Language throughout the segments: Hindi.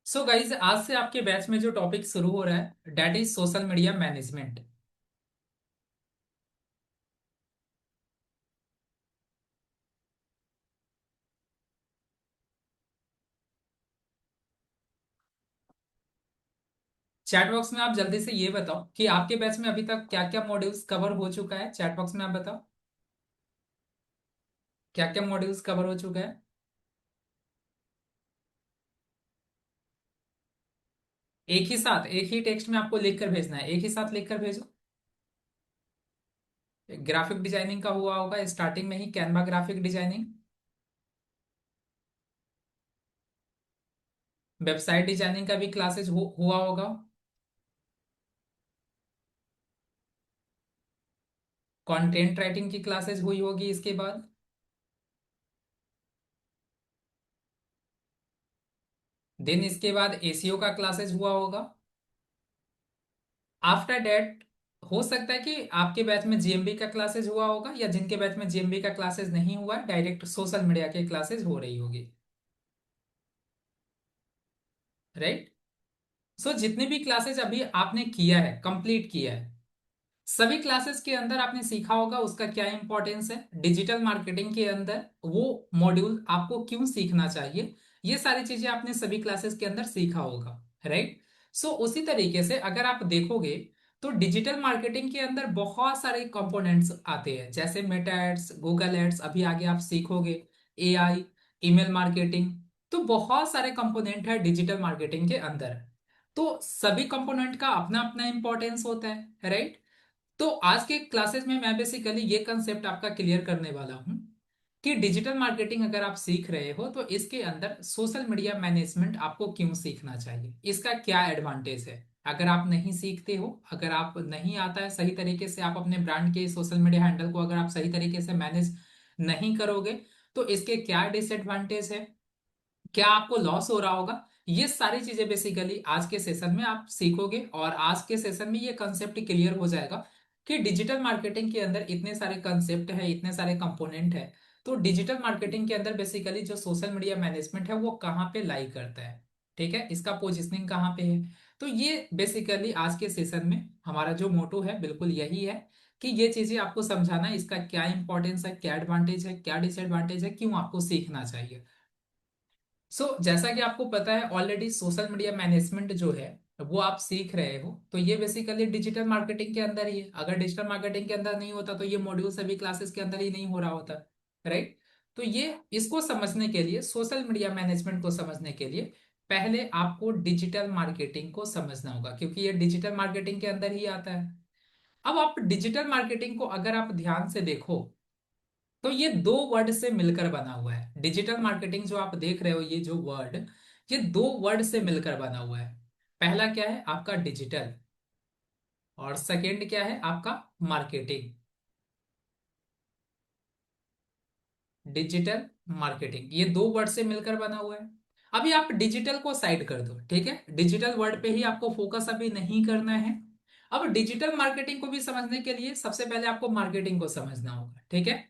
सो गाइज, आज से आपके बैच में जो टॉपिक शुरू हो रहा है that is social media management. Chat box में आप जल्दी से ये बताओ कि आपके बैच में अभी तक क्या क्या मॉड्यूल्स कवर हो चुका है। चैट बॉक्स में आप बताओ क्या क्या मॉड्यूल्स कवर हो चुका है। एक ही साथ एक ही टेक्स्ट में आपको लिख कर भेजना है, एक ही साथ लिख कर भेजो। ग्राफिक डिजाइनिंग का हुआ होगा स्टार्टिंग में ही, Canva graphic designing. Website designing का भी क्लासेस हुआ होगा। कंटेंट राइटिंग की क्लासेस हुई होगी इसके बाद। देन इसके बाद एसीओ का क्लासेस हुआ होगा। आफ्टर डेट हो सकता है कि आपके बैच में जीएमबी का क्लासेस हुआ होगा, या जिनके बैच में जीएमबी का क्लासेस नहीं हुआ डायरेक्ट सोशल मीडिया के क्लासेस हो रही होगी। राइट। सो जितने भी क्लासेस अभी आपने किया है, कंप्लीट किया है, सभी क्लासेस के अंदर आपने सीखा होगा उसका क्या इंपॉर्टेंस है, डिजिटल मार्केटिंग के अंदर वो मॉड्यूल आपको क्यों सीखना चाहिए। ये सारी चीजें आपने सभी क्लासेस के अंदर सीखा होगा। राइट। सो उसी तरीके से अगर आप देखोगे तो डिजिटल मार्केटिंग के अंदर बहुत सारे कंपोनेंट्स आते हैं, जैसे मेटा एड्स, गूगल एड्स, अभी आगे आप सीखोगे, एआई, ईमेल मार्केटिंग। तो बहुत सारे कंपोनेंट है डिजिटल मार्केटिंग के अंदर। तो सभी कंपोनेंट का अपना अपना इंपॉर्टेंस होता है। राइट। तो आज के क्लासेस में मैं बेसिकली ये कंसेप्ट आपका क्लियर करने वाला हूं कि डिजिटल मार्केटिंग अगर आप सीख रहे हो तो इसके अंदर सोशल मीडिया मैनेजमेंट आपको क्यों सीखना चाहिए, इसका क्या एडवांटेज है। अगर आप नहीं सीखते हो, अगर आप नहीं आता है सही तरीके से, आप अपने ब्रांड के सोशल मीडिया हैंडल को अगर आप सही तरीके से मैनेज नहीं करोगे तो इसके क्या डिसएडवांटेज है, क्या आपको लॉस हो रहा होगा। ये सारी चीजें बेसिकली आज के सेशन में आप सीखोगे, और आज के सेशन में ये कंसेप्ट क्लियर हो जाएगा कि डिजिटल मार्केटिंग के अंदर इतने सारे कंसेप्ट है, इतने सारे कंपोनेंट है। तो डिजिटल मार्केटिंग के अंदर बेसिकली जो सोशल मीडिया मैनेजमेंट है वो कहाँ पे लाई करता है, ठीक है, इसका पोजिशनिंग कहाँ पे है। तो ये बेसिकली आज के सेशन में हमारा जो मोटो है बिल्कुल यही है कि ये चीजें आपको समझाना, इसका क्या इंपॉर्टेंस है, क्या एडवांटेज है, क्या डिसएडवांटेज है, क्यों आपको सीखना चाहिए। जैसा कि आपको पता है ऑलरेडी, सोशल मीडिया मैनेजमेंट जो है वो आप सीख रहे हो, तो ये बेसिकली डिजिटल मार्केटिंग के अंदर ही है। अगर डिजिटल मार्केटिंग के अंदर नहीं होता तो ये मॉड्यूल सभी क्लासेस के अंदर ही नहीं हो रहा होता। राइट। तो ये इसको समझने के लिए, सोशल मीडिया मैनेजमेंट को समझने के लिए पहले आपको डिजिटल मार्केटिंग को समझना होगा, क्योंकि ये डिजिटल मार्केटिंग के अंदर ही आता है। अब आप डिजिटल मार्केटिंग को अगर आप ध्यान से देखो तो ये दो वर्ड से मिलकर बना हुआ है। डिजिटल मार्केटिंग जो आप देख रहे हो, ये जो वर्ड, ये दो वर्ड से मिलकर बना हुआ है। पहला क्या है आपका डिजिटल, और सेकंड क्या है आपका मार्केटिंग। डिजिटल मार्केटिंग ये दो वर्ड से मिलकर बना हुआ है। अभी आप डिजिटल को साइड कर दो, ठीक है, डिजिटल वर्ड पे ही आपको फोकस अभी नहीं करना है। अब डिजिटल मार्केटिंग को भी समझने के लिए सबसे पहले आपको मार्केटिंग को समझना होगा, ठीक है।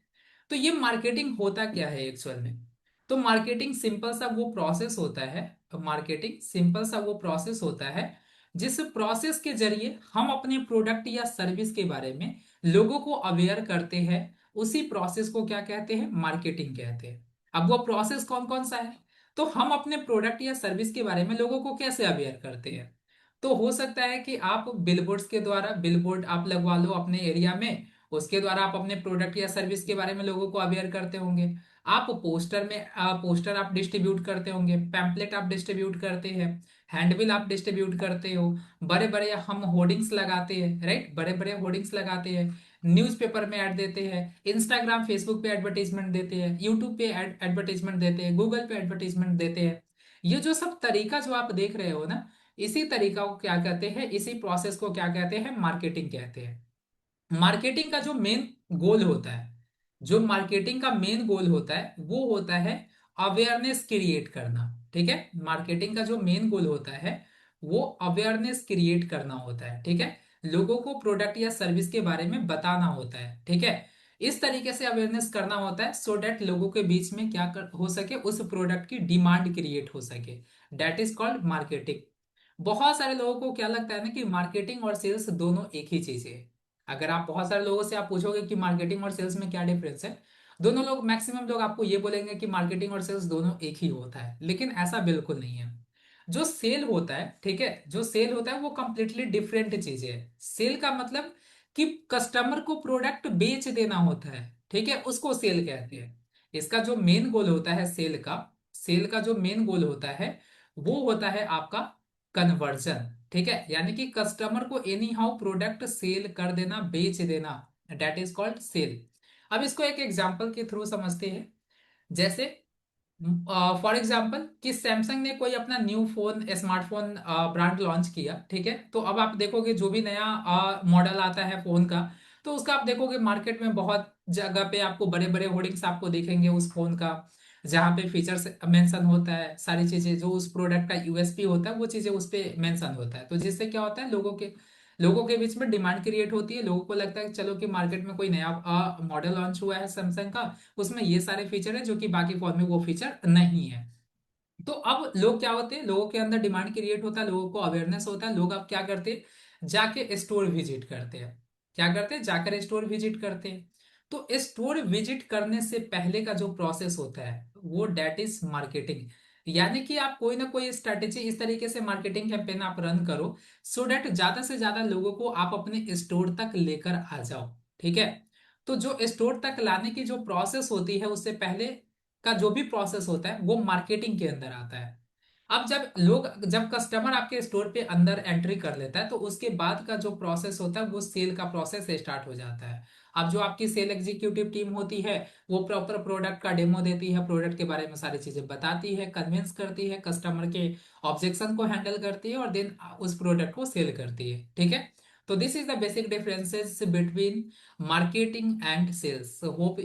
तो ये मार्केटिंग होता क्या है एक्चुअल में। तो मार्केटिंग सिंपल सा वो प्रोसेस होता है, मार्केटिंग सिंपल सा वो प्रोसेस होता है जिस प्रोसेस के जरिए हम अपने प्रोडक्ट या सर्विस के बारे में लोगों को अवेयर करते हैं। उसी प्रोसेस को क्या कहते हैं, मार्केटिंग कहते हैं। अब वो प्रोसेस कौन कौन सा है, तो हम अपने प्रोडक्ट या सर्विस के बारे में लोगों को कैसे अवेयर करते हैं। तो हो सकता है कि आप बिलबोर्ड्स के द्वारा, बिलबोर्ड आप लगवा लो अपने एरिया में, उसके द्वारा आप अपने प्रोडक्ट या सर्विस के बारे में लोगों को अवेयर करते होंगे। आप पोस्टर में पोस्टर आप डिस्ट्रीब्यूट करते होंगे, पैम्पलेट आप डिस्ट्रीब्यूट करते हैं, हैंडबिल आप डिस्ट्रीब्यूट करते हो, बड़े बड़े हम होर्डिंग्स लगाते हैं, राइट, बड़े बड़े होर्डिंग्स लगाते हैं, न्यूज़पेपर में ऐड देते हैं, इंस्टाग्राम फेसबुक पे एडवर्टीजमेंट देते हैं, यूट्यूब पे एडवर्टीजमेंट देते हैं, गूगल पे एडवर्टीजमेंट देते हैं। ये जो सब तरीका जो आप देख रहे हो ना, इसी तरीका को क्या कहते हैं, इसी प्रोसेस को क्या कहते हैं, मार्केटिंग कहते हैं। मार्केटिंग का जो मेन गोल होता है, जो मार्केटिंग का मेन गोल होता है वो होता है अवेयरनेस क्रिएट करना। ठीक है, मार्केटिंग का जो मेन गोल होता है वो अवेयरनेस क्रिएट करना होता है। ठीक है, लोगों को प्रोडक्ट या सर्विस के बारे में बताना होता है। ठीक है, इस तरीके से अवेयरनेस करना होता है सो डेट लोगों के बीच में हो सके, उस प्रोडक्ट की डिमांड क्रिएट हो सके। That is called marketing. बहुत सारे लोगों को क्या लगता है ना कि मार्केटिंग और सेल्स दोनों एक ही चीज है। अगर आप बहुत सारे लोगों से आप पूछोगे कि मार्केटिंग और सेल्स में क्या डिफरेंस है, दोनों लोग, मैक्सिमम लोग आपको ये बोलेंगे कि मार्केटिंग और सेल्स दोनों एक ही होता है, लेकिन ऐसा बिल्कुल नहीं है। जो सेल होता है, ठीक है, जो सेल होता है वो कंप्लीटली डिफरेंट चीज है। सेल का मतलब कि कस्टमर को प्रोडक्ट बेच देना होता है, ठीक है, उसको सेल कहते हैं। इसका जो मेन गोल होता है सेल का जो मेन गोल होता है वो होता है आपका कन्वर्जन, ठीक है, यानी कि कस्टमर को एनी हाउ प्रोडक्ट सेल कर देना, बेच देना, दैट इज कॉल्ड सेल। अब इसको एक एग्जांपल के थ्रू समझते हैं। जैसे फॉर एग्जाम्पल कि सैमसंग ने कोई अपना new phone, smartphone brand launch किया, ठीक है, तो अब आप देखोगे जो भी नया मॉडल आता है फोन का, तो उसका आप देखोगे मार्केट में बहुत जगह पे आपको बड़े बड़े होर्डिंग्स आपको दिखेंगे उस फोन का, जहाँ पे फीचर्स मेंशन होता है, सारी चीजें जो उस प्रोडक्ट का यूएसपी होता है वो चीजें उस पे मेंशन होता है। तो जिससे क्या होता है, लोगों के बीच में डिमांड क्रिएट होती है। लोगों को लगता है कि चलो कि मार्केट में कोई नया मॉडल लॉन्च हुआ है सैमसंग का, उसमें ये सारे फीचर है जो कि बाकी फोन में वो फीचर नहीं है। तो अब लोग क्या होते हैं, लोगों के अंदर डिमांड क्रिएट होता है, लोगों को अवेयरनेस होता है, लोग अब क्या करते हैं, जाके स्टोर विजिट करते हैं। क्या करते हैं, जाकर स्टोर विजिट करते हैं। तो स्टोर विजिट करने से पहले का जो प्रोसेस होता है वो डेट इज मार्केटिंग। यानी कि आप कोई ना कोई स्ट्रेटेजी इस तरीके से मार्केटिंग कैंपेन आप रन करो सो डेट ज्यादा से ज्यादा लोगों को आप अपने स्टोर तक लेकर आ जाओ, ठीक है। तो जो स्टोर तक लाने की जो प्रोसेस होती है, उससे पहले का जो भी प्रोसेस होता है वो मार्केटिंग के अंदर आता है। अब जब कस्टमर आपके स्टोर पे अंदर एंट्री कर लेता है तो उसके बाद का जो प्रोसेस होता है वो सेल का प्रोसेस स्टार्ट हो जाता है। अब जो आपकी सेल एग्जीक्यूटिव टीम होती है वो प्रॉपर प्रोडक्ट का डेमो देती है, प्रोडक्ट के बारे में सारी चीजें बताती है, कन्विंस करती है, कस्टमर के ऑब्जेक्शन को हैंडल करती है और देन उस प्रोडक्ट को सेल करती है, ठीक है। तो this is the basic differences between marketing and sales. Hope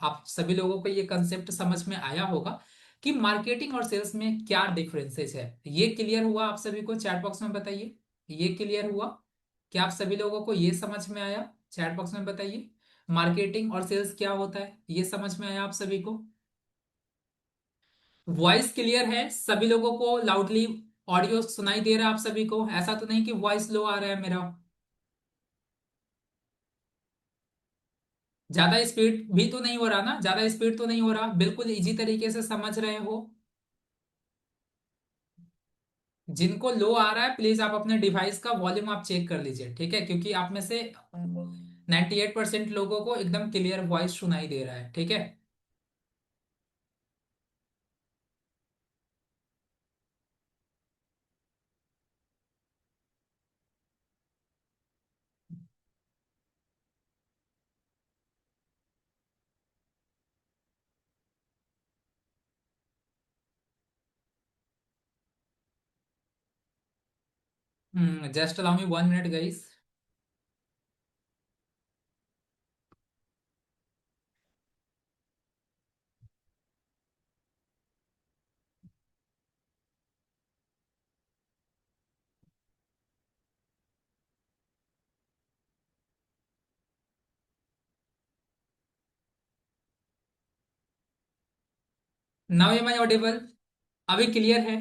आप सभी लोगों को ये कंसेप्ट समझ में आया होगा कि मार्केटिंग और सेल्स में क्या डिफरेंसेस है। ये क्लियर हुआ आप सभी को? चैट बॉक्स में बताइए, ये क्लियर हुआ? क्या आप सभी लोगों को ये समझ में आया? चैट बॉक्स में बताइए, मार्केटिंग और सेल्स क्या होता है, ये समझ में आया आप सभी को? वॉइस क्लियर है सभी लोगों को? लाउडली ऑडियो सुनाई दे रहा है आप सभी को? ऐसा तो नहीं कि वॉइस लो आ रहा है मेरा? ज्यादा स्पीड भी तो नहीं हो रहा ना? ज्यादा स्पीड तो नहीं हो रहा? बिल्कुल इजी तरीके से समझ रहे हो? जिनको लो आ रहा है प्लीज आप अपने डिवाइस का वॉल्यूम आप चेक कर लीजिए, ठीक है, क्योंकि आप में से 98% लोगों को एकदम क्लियर वॉइस सुनाई दे रहा है, ठीक है। Just allow me 1 minute guys. Now am I audible? अभी क्लियर है?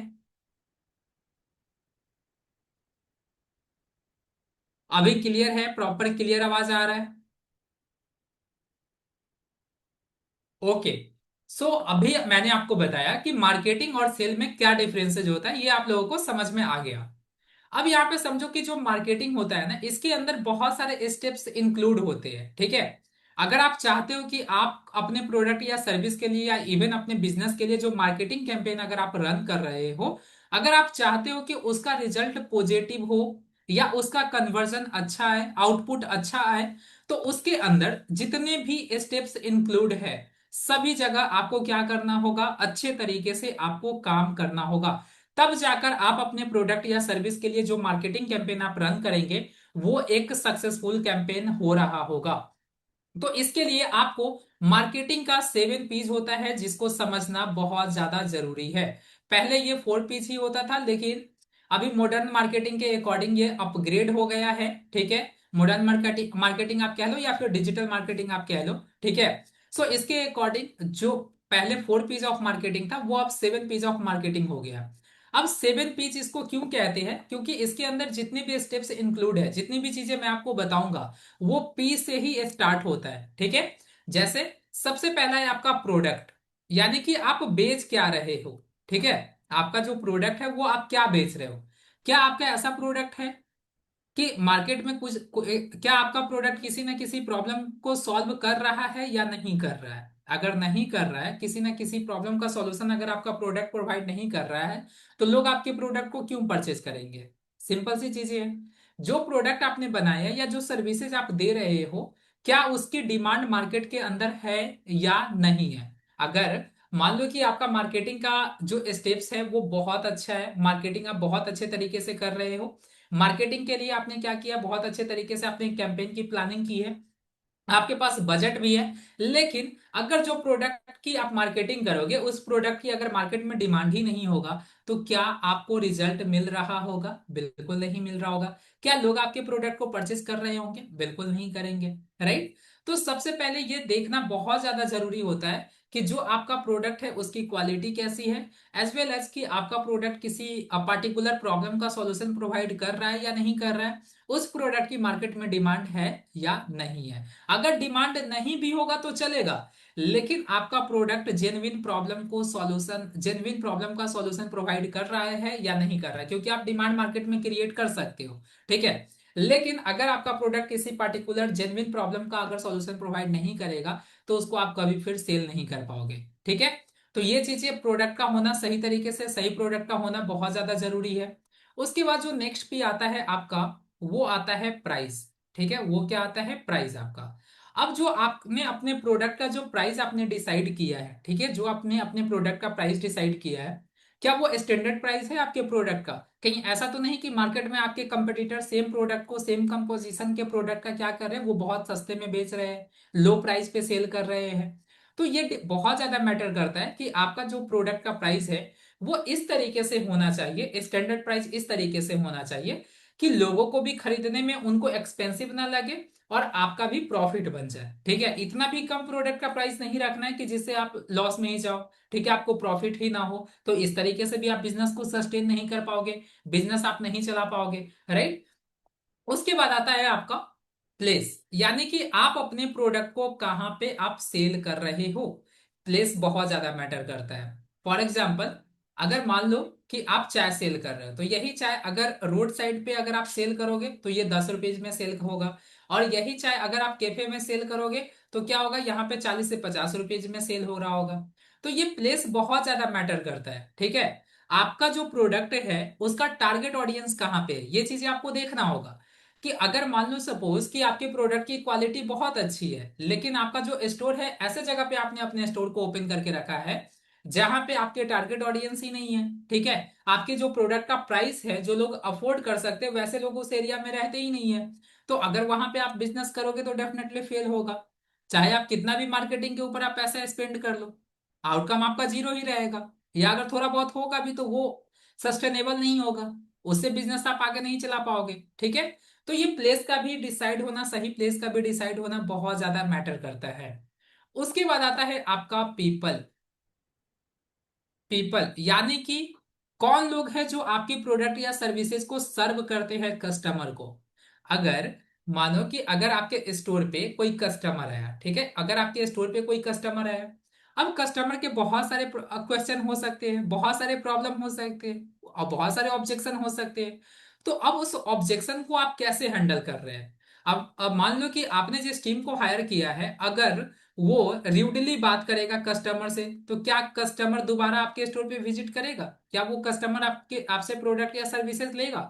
अभी क्लियर है? प्रॉपर क्लियर आवाज आ रहा है? ओके। सो अभी मैंने आपको बताया कि मार्केटिंग और सेल में क्या डिफरेंसेज होता है, ये आप लोगों को समझ में आ गया। अब यहाँ पे समझो कि जो मार्केटिंग होता है ना, इसके अंदर बहुत सारे स्टेप्स इंक्लूड होते हैं, ठीक है। अगर आप चाहते हो कि आप अपने प्रोडक्ट या सर्विस के लिए या इवन अपने बिजनेस के लिए जो मार्केटिंग कैंपेन अगर आप रन कर रहे हो, अगर आप चाहते हो कि उसका रिजल्ट पॉजिटिव हो या उसका कन्वर्जन अच्छा है, आउटपुट अच्छा आए, तो उसके अंदर जितने भी स्टेप्स इंक्लूड है, सभी जगह आपको क्या करना होगा, अच्छे तरीके से आपको काम करना होगा। तब जाकर आप अपने प्रोडक्ट या सर्विस के लिए जो मार्केटिंग कैंपेन आप रन करेंगे वो एक सक्सेसफुल कैंपेन हो रहा होगा। तो इसके लिए आपको मार्केटिंग का 7 पीज होता है जिसको समझना बहुत ज्यादा जरूरी है। पहले ये 4 पीज ही होता था, लेकिन अभी मॉडर्न मार्केटिंग के अकॉर्डिंग ये अपग्रेड हो गया है, ठीक है। मॉडर्न मार्केटिंग मार्केटिंग आप कह लो या फिर डिजिटल मार्केटिंग आप कह लो। ठीक है। सो इसके अकॉर्डिंग जो पहले 4 पीस ऑफ मार्केटिंग था वो अब 7 पीस ऑफ मार्केटिंग हो गया। अब 7 पीस इसको क्यों कहते हैं, क्योंकि इसके अंदर जितने भी स्टेप्स इंक्लूड है, जितनी भी चीजें मैं आपको बताऊंगा वो पी से ही स्टार्ट होता है। ठीक है। जैसे सबसे पहला है आपका प्रोडक्ट, यानी कि आप बेच क्या रहे हो। ठीक है। आपका जो प्रोडक्ट है वो आप क्या बेच रहे हो। क्या आपका ऐसा प्रोडक्ट है कि मार्केट में क्या आपका प्रोडक्ट किसी ना किसी प्रॉब्लम को सॉल्व कर रहा है या नहीं कर रहा है। अगर नहीं कर रहा है, किसी ना किसी प्रॉब्लम का सॉल्यूशन अगर आपका प्रोडक्ट प्रोवाइड नहीं कर रहा है, तो लोग आपके प्रोडक्ट को क्यों परचेज करेंगे। सिंपल सी चीजें हैं। जो प्रोडक्ट आपने बनाया या जो सर्विसेज आप दे रहे हो, क्या उसकी डिमांड मार्केट के अंदर है या नहीं है। अगर मान लो कि आपका मार्केटिंग का जो स्टेप्स है वो बहुत अच्छा है, मार्केटिंग आप बहुत अच्छे तरीके से कर रहे हो, मार्केटिंग के लिए आपने क्या किया, बहुत अच्छे तरीके से आपने कैंपेन की प्लानिंग की है, आपके पास बजट भी है, लेकिन अगर जो प्रोडक्ट की आप मार्केटिंग करोगे उस प्रोडक्ट की अगर मार्केट में डिमांड ही नहीं होगा, तो क्या आपको रिजल्ट मिल रहा होगा। बिल्कुल नहीं मिल रहा होगा। क्या लोग आपके प्रोडक्ट को परचेस कर रहे होंगे। बिल्कुल नहीं करेंगे। राइट। तो सबसे पहले ये देखना बहुत ज्यादा जरूरी होता है कि जो आपका प्रोडक्ट है उसकी क्वालिटी कैसी है, एज वेल एज कि आपका प्रोडक्ट किसी पर्टिकुलर प्रॉब्लम का सॉल्यूशन प्रोवाइड कर रहा है या नहीं कर रहा है, उस प्रोडक्ट की मार्केट में डिमांड है या नहीं है। अगर डिमांड नहीं भी होगा तो चलेगा, लेकिन आपका प्रोडक्ट जेन्युइन प्रॉब्लम का सॉल्यूशन प्रोवाइड कर रहा है या नहीं कर रहा है, क्योंकि आप डिमांड मार्केट में क्रिएट कर सकते हो। ठीक है। लेकिन अगर आपका प्रोडक्ट किसी पर्टिकुलर जेन्युइन प्रॉब्लम का अगर सॉल्यूशन प्रोवाइड नहीं करेगा, तो उसको आप कभी फिर सेल नहीं कर पाओगे। ठीक है। तो ये चीजें प्रोडक्ट का होना सही तरीके से, सही प्रोडक्ट का होना बहुत ज्यादा जरूरी है। उसके बाद जो नेक्स्ट भी आता है आपका, वो आता है प्राइस। ठीक है। वो क्या आता है, प्राइस आपका। अब जो आपने अपने प्रोडक्ट का जो प्राइस आपने डिसाइड किया है, ठीक है, जो आपने अपने प्रोडक्ट का प्राइस डिसाइड किया है, क्या वो स्टैंडर्ड प्राइस है आपके प्रोडक्ट का। कहीं ऐसा तो नहीं कि मार्केट में आपके कंपटीटर सेम प्रोडक्ट को, सेम कंपोजिशन के प्रोडक्ट का क्या कर रहे हैं, वो बहुत सस्ते में बेच रहे हैं, लो प्राइस पे सेल कर रहे हैं। तो ये बहुत ज्यादा मैटर करता है कि आपका जो प्रोडक्ट का प्राइस है वो इस तरीके से होना चाहिए, स्टैंडर्ड प्राइस इस तरीके से होना चाहिए कि लोगों को भी खरीदने में उनको एक्सपेंसिव ना लगे और आपका भी प्रॉफिट बन जाए। ठीक है। इतना भी कम प्रोडक्ट का प्राइस नहीं रखना है कि जिससे आप लॉस में ही जाओ। ठीक है। आपको प्रॉफिट ही ना हो, तो इस तरीके से भी आप बिजनेस को सस्टेन नहीं कर पाओगे, बिजनेस आप नहीं चला पाओगे। राइट। उसके बाद आता है आपका प्लेस, यानी कि आप अपने प्रोडक्ट को कहां पे आप सेल कर रहे हो। प्लेस बहुत ज्यादा मैटर करता है। फॉर एग्जाम्पल, अगर मान लो कि आप चाय सेल कर रहे हो, तो यही चाय अगर रोड साइड पे अगर आप सेल करोगे तो ये 10 रुपए में सेल होगा, और यही चाय अगर आप कैफे में सेल करोगे तो क्या होगा, यहाँ पे 40 से 50 रुपए में सेल हो रहा होगा। तो ये प्लेस बहुत ज्यादा मैटर करता है। ठीक है। आपका जो प्रोडक्ट है उसका टारगेट ऑडियंस कहाँ पे है, ये चीजें आपको देखना होगा। कि अगर मान लो सपोज कि आपके प्रोडक्ट की क्वालिटी बहुत अच्छी है, लेकिन आपका जो स्टोर है ऐसे जगह पे आपने अपने स्टोर को ओपन करके रखा है जहां पे आपके टारगेट ऑडियंस ही नहीं है। ठीक है। आपके जो प्रोडक्ट का प्राइस है, जो लोग अफोर्ड कर सकते हैं वैसे लोग उस एरिया में रहते ही नहीं है, तो अगर वहां पे आप बिजनेस करोगे तो डेफिनेटली फेल होगा। चाहे आप कितना भी मार्केटिंग के ऊपर आप पैसा स्पेंड कर लो, आउटकम आपका जीरो ही रहेगा, या अगर थोड़ा बहुत होगा भी तो वो सस्टेनेबल नहीं होगा, उससे बिजनेस आप आगे नहीं चला पाओगे। ठीक है। तो ये प्लेस का भी डिसाइड होना, सही प्लेस का भी डिसाइड होना बहुत ज्यादा मैटर करता है। उसके बाद आता है आपका पीपल। पीपल यानी कि कौन लोग हैं जो आपकी प्रोडक्ट या सर्विसेज को सर्व करते हैं कस्टमर को। अगर मानो कि अगर आपके स्टोर पे कोई कस्टमर आया, ठीक है, अगर आपके स्टोर पे कोई कस्टमर आया, अब कस्टमर के बहुत सारे क्वेश्चन हो सकते हैं, बहुत सारे प्रॉब्लम हो सकते हैं और बहुत सारे ऑब्जेक्शन हो सकते हैं। तो अब उस ऑब्जेक्शन को आप कैसे हैंडल कर रहे हैं। अब मान लो कि आपने जिस टीम को हायर किया है, अगर वो र्यूडली बात करेगा कस्टमर से, तो क्या कस्टमर दोबारा आपके स्टोर पे विजिट करेगा, क्या वो कस्टमर आपके आपसे प्रोडक्ट या सर्विसेज लेगा।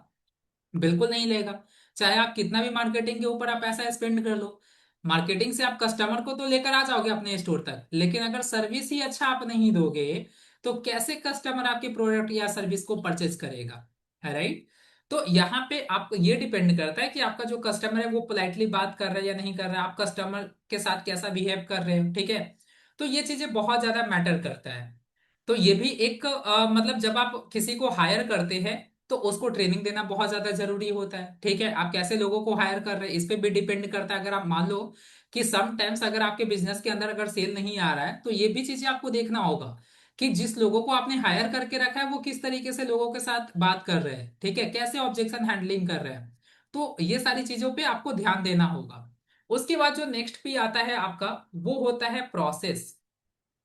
बिल्कुल नहीं लेगा। चाहे आप कितना भी मार्केटिंग के ऊपर आप पैसा स्पेंड कर लो, मार्केटिंग से आप कस्टमर को तो लेकर आ जाओगे अपने स्टोर तक, लेकिन अगर सर्विस ही अच्छा आप नहीं दोगे तो कैसे कस्टमर आपके प्रोडक्ट या सर्विस को परचेज करेगा। है राइट। तो यहाँ पे आपको ये डिपेंड करता है कि आपका जो कस्टमर है वो पोलाइटली बात कर रहा है या नहीं कर रहा है, आप कस्टमर के साथ कैसा बिहेव कर रहे हो। ठीक है। तो ये चीजें बहुत ज्यादा मैटर करता है। तो ये भी एक मतलब जब आप किसी को हायर करते हैं तो उसको ट्रेनिंग देना बहुत ज्यादा जरूरी होता है। ठीक है, आप कैसे लोगों को हायर कर रहे हैं इस पे भी डिपेंड करता है। अगर आप मान लो कि समटाइम्स अगर आपके बिजनेस के अंदर अगर सेल नहीं आ रहा है, तो ये भी चीजें आपको देखना होगा कि जिस लोगों को आपने हायर करके रखा है वो किस तरीके से लोगों के साथ बात कर रहे हैं, ठीक है, कैसे ऑब्जेक्शन हैंडलिंग कर रहे हैं। तो ये सारी चीजों पे आपको ध्यान देना होगा। उसके बाद जो नेक्स्ट भी आता है आपका, वो होता है प्रोसेस।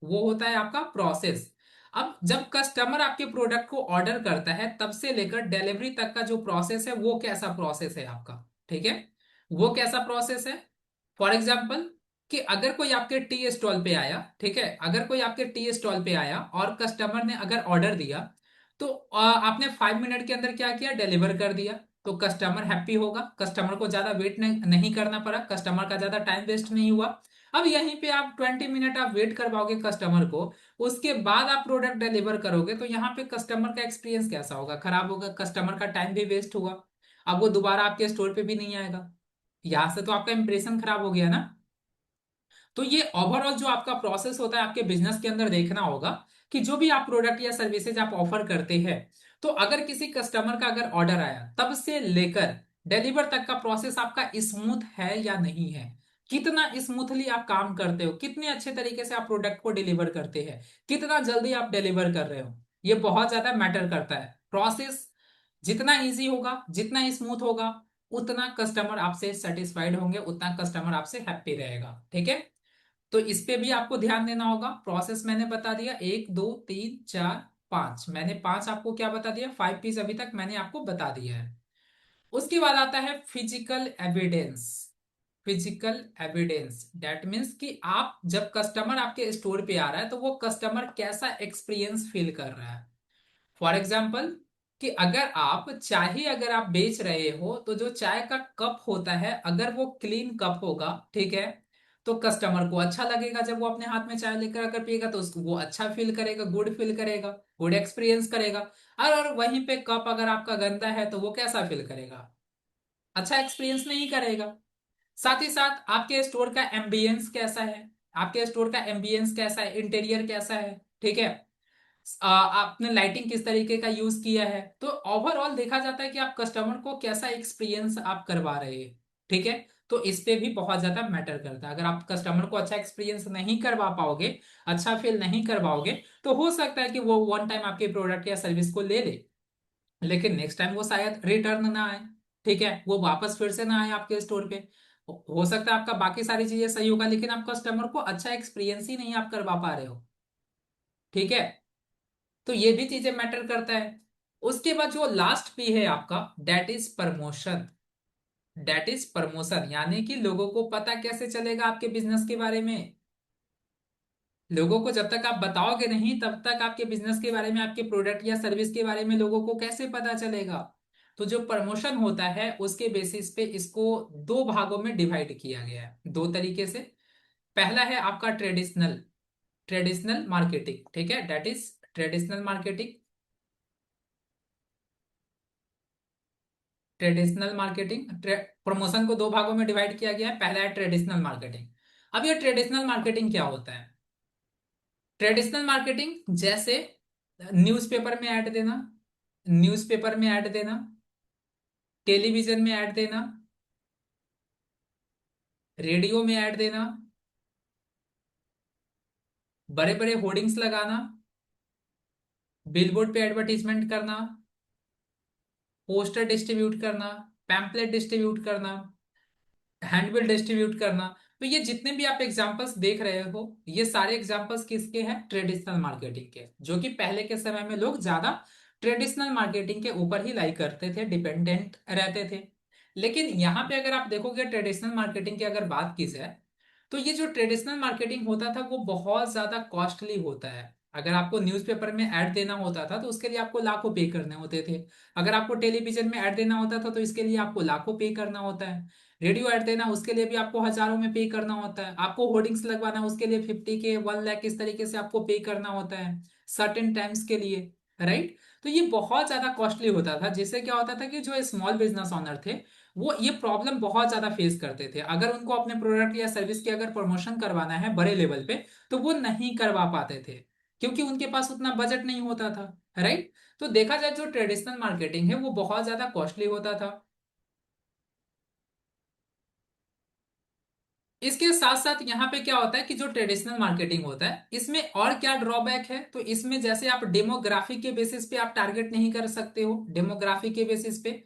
वो होता है आपका प्रोसेस। अब जब कस्टमर आपके प्रोडक्ट को ऑर्डर करता है तब से लेकर डिलीवरी तक का जो प्रोसेस है वो कैसा प्रोसेस है आपका, ठीक है, वो कैसा प्रोसेस है। फॉर एग्जाम्पल कि अगर कोई आपके टी स्टॉल पे आया, ठीक है, अगर कोई आपके टी स्टॉल पे आया और कस्टमर ने अगर ऑर्डर दिया, तो आपने 5 मिनट के अंदर क्या किया, डिलीवर कर दिया, तो कस्टमर हैप्पी होगा, कस्टमर को ज्यादा वेट नहीं करना पड़ा, कस्टमर का ज्यादा टाइम वेस्ट नहीं हुआ। अब यहीं पे आप 20 मिनट आप वेट करवाओगे कस्टमर को, उसके बाद आप प्रोडक्ट डिलीवर करोगे, तो यहाँ पे कस्टमर का एक्सपीरियंस कैसा होगा, खराब होगा, कस्टमर का टाइम भी वेस्ट हुआ। अब वो दोबारा आपके स्टोर पे भी नहीं आएगा। यहां से तो आपका इंप्रेशन खराब हो गया ना। तो ये ओवरऑल जो आपका प्रोसेस होता है आपके बिजनेस के अंदर देखना होगा कि जो भी आप प्रोडक्ट या सर्विसेज आप ऑफर करते हैं, तो अगर किसी कस्टमर का अगर ऑर्डर आया तब से लेकर डिलीवर तक का प्रोसेस आपका स्मूथ है या नहीं है, कितना स्मूथली आप काम करते हो, कितने अच्छे तरीके से आप प्रोडक्ट को डिलीवर करते हैं, कितना जल्दी आप डिलीवर कर रहे हो, ये बहुत ज्यादा मैटर करता है। प्रोसेस जितना इजी होगा, जितना स्मूथ होगा, उतना कस्टमर आपसे सेटिस्फाइड होंगे, उतना कस्टमर आपसे हैप्पी रहेगा, ठीक है। तो इस पे भी आपको ध्यान देना होगा। प्रोसेस मैंने बता दिया, 1 2 3 4 5, मैंने 5 आपको क्या बता दिया, 5 पीस अभी तक मैंने आपको बता दिया है। उसके बाद आता है physical evidence. Physical evidence that means कि आप जब कस्टमर आपके स्टोर पे आ रहा है तो वो कस्टमर कैसा एक्सपीरियंस फील कर रहा है। फॉर एग्जाम्पल कि अगर आप चाय अगर आप बेच रहे हो, तो जो चाय का कप होता है अगर वो क्लीन कप होगा, ठीक है, तो कस्टमर को अच्छा लगेगा, जब वो अपने हाथ में चाय लेकर अगर पिएगा तो उसको वो अच्छा फील करेगा, गुड फील करेगा, गुड एक्सपीरियंस करेगा। और वहीं पे कप अगर आपका गंदा है तो वो कैसा फील करेगा, अच्छा एक्सपीरियंस नहीं करेगा। साथ ही साथ आपके स्टोर का एम्बियंस कैसा है, आपके स्टोर का एम्बियंस कैसा है, इंटीरियर कैसा है, ठीक है, आपने लाइटिंग किस तरीके का यूज किया है। तो ओवरऑल देखा जाता है कि आप कस्टमर को कैसा एक्सपीरियंस आप करवा रहे हैं, ठीक है। तो इस पे भी बहुत ज्यादा मैटर करता है। अगर आप कस्टमर को अच्छा एक्सपीरियंस नहीं करवा पाओगे, अच्छा फील नहीं करवाओगे, तो हो सकता है कि वो वन टाइम आपके प्रोडक्ट या सर्विस को ले ले, लेकिन नेक्स्ट टाइम वो शायद रिटर्न ना आए, ठीक है, वो वापस फिर से ना आए आपके स्टोर पे। हो सकता है आपका बाकी सारी चीजें सही होगा, लेकिन आप कस्टमर को अच्छा एक्सपीरियंस ही नहीं आप करवा पा रहे हो, ठीक है। तो ये भी चीजें मैटर करता है। उसके बाद जो लास्ट भी है आपका, that is promotion. That is promotion यानी कि लोगों को पता कैसे चलेगा आपके बिजनेस के बारे में। लोगों को जब तक आप बताओगे नहीं तब तक आपके बिजनेस के बारे में, आपके प्रोडक्ट या सर्विस के बारे में लोगों को कैसे पता चलेगा। तो जो प्रमोशन होता है उसके बेसिस पे इसको दो भागों में डिवाइड किया गया है, दो तरीके से। पहला है आपका ट्रेडिशनल, ट्रेडिशनल मार्केटिंग, ठीक है, that is traditional marketing. Traditional marketing, promotion को दो भागों में डिवाइड किया गया है। पहला है ट्रेडिशनल मार्केटिंग। अब ये ट्रेडिशनल मार्केटिंग क्या होता है। ट्रेडिशनल मार्केटिंग जैसे न्यूज़पेपर में ऐड देना, न्यूज़पेपर में ऐड देना, टेलीविजन में ऐड देना, रेडियो में ऐड देना, बड़े बड़े होर्डिंग्स लगाना, बिलबोर्ड पे एडवर्टीजमेंट करना, पोस्टर डिस्ट्रीब्यूट करना, पैम्पलेट डिस्ट्रीब्यूट करना, हैंडबिल डिस्ट्रीब्यूट करना। तो ये जितने भी आप एग्जांपल्स देख रहे हो, ये सारे एग्जांपल्स किसके हैं, ट्रेडिशनल मार्केटिंग के, जो कि पहले के समय में लोग ज्यादा ट्रेडिशनल मार्केटिंग के ऊपर ही लाइक करते थे, डिपेंडेंट रहते थे। लेकिन यहाँ पे अगर आप देखोगे ट्रेडिशनल मार्केटिंग की अगर बात की जाए, तो ये जो ट्रेडिशनल मार्केटिंग होता था वो बहुत ज्यादा कॉस्टली होता है। अगर आपको न्यूज़पेपर में ऐड देना होता था तो उसके लिए आपको लाखों पे करने होते थे। अगर आपको टेलीविजन में ऐड देना होता था तो इसके लिए आपको लाखों पे करना होता है। रेडियो ऐड देना उसके लिए भी आपको हजारों में पे करना होता है। आपको होर्डिंग्स लगवाना उसके लिए 50 के 1 लाख इस तरीके से आपको पे करना होता है सर्टेन टाइम्स के लिए, राइट। तो ये बहुत ज्यादा कॉस्टली होता था, जिससे क्या होता था कि जो स्मॉल बिजनेस ओनर थे वो ये प्रॉब्लम बहुत ज्यादा फेस करते थे। अगर उनको अपने प्रोडक्ट या सर्विस की अगर प्रमोशन करवाना है बड़े लेवल पे, तो वो नहीं करवा पाते थे, क्योंकि उनके पास उतना बजट नहीं होता था। राइट। तो देखा जाए जो ट्रेडिशनल मार्केटिंग है वो बहुत ज्यादा कॉस्टली होता था। इसके साथ साथ यहाँ पे क्या होता है कि जो ट्रेडिशनल मार्केटिंग होता है इसमें और क्या ड्रॉबैक है, तो इसमें जैसे आप डेमोग्राफी के बेसिस पे आप टारगेट नहीं कर सकते हो, डेमोग्राफी के बेसिस पे।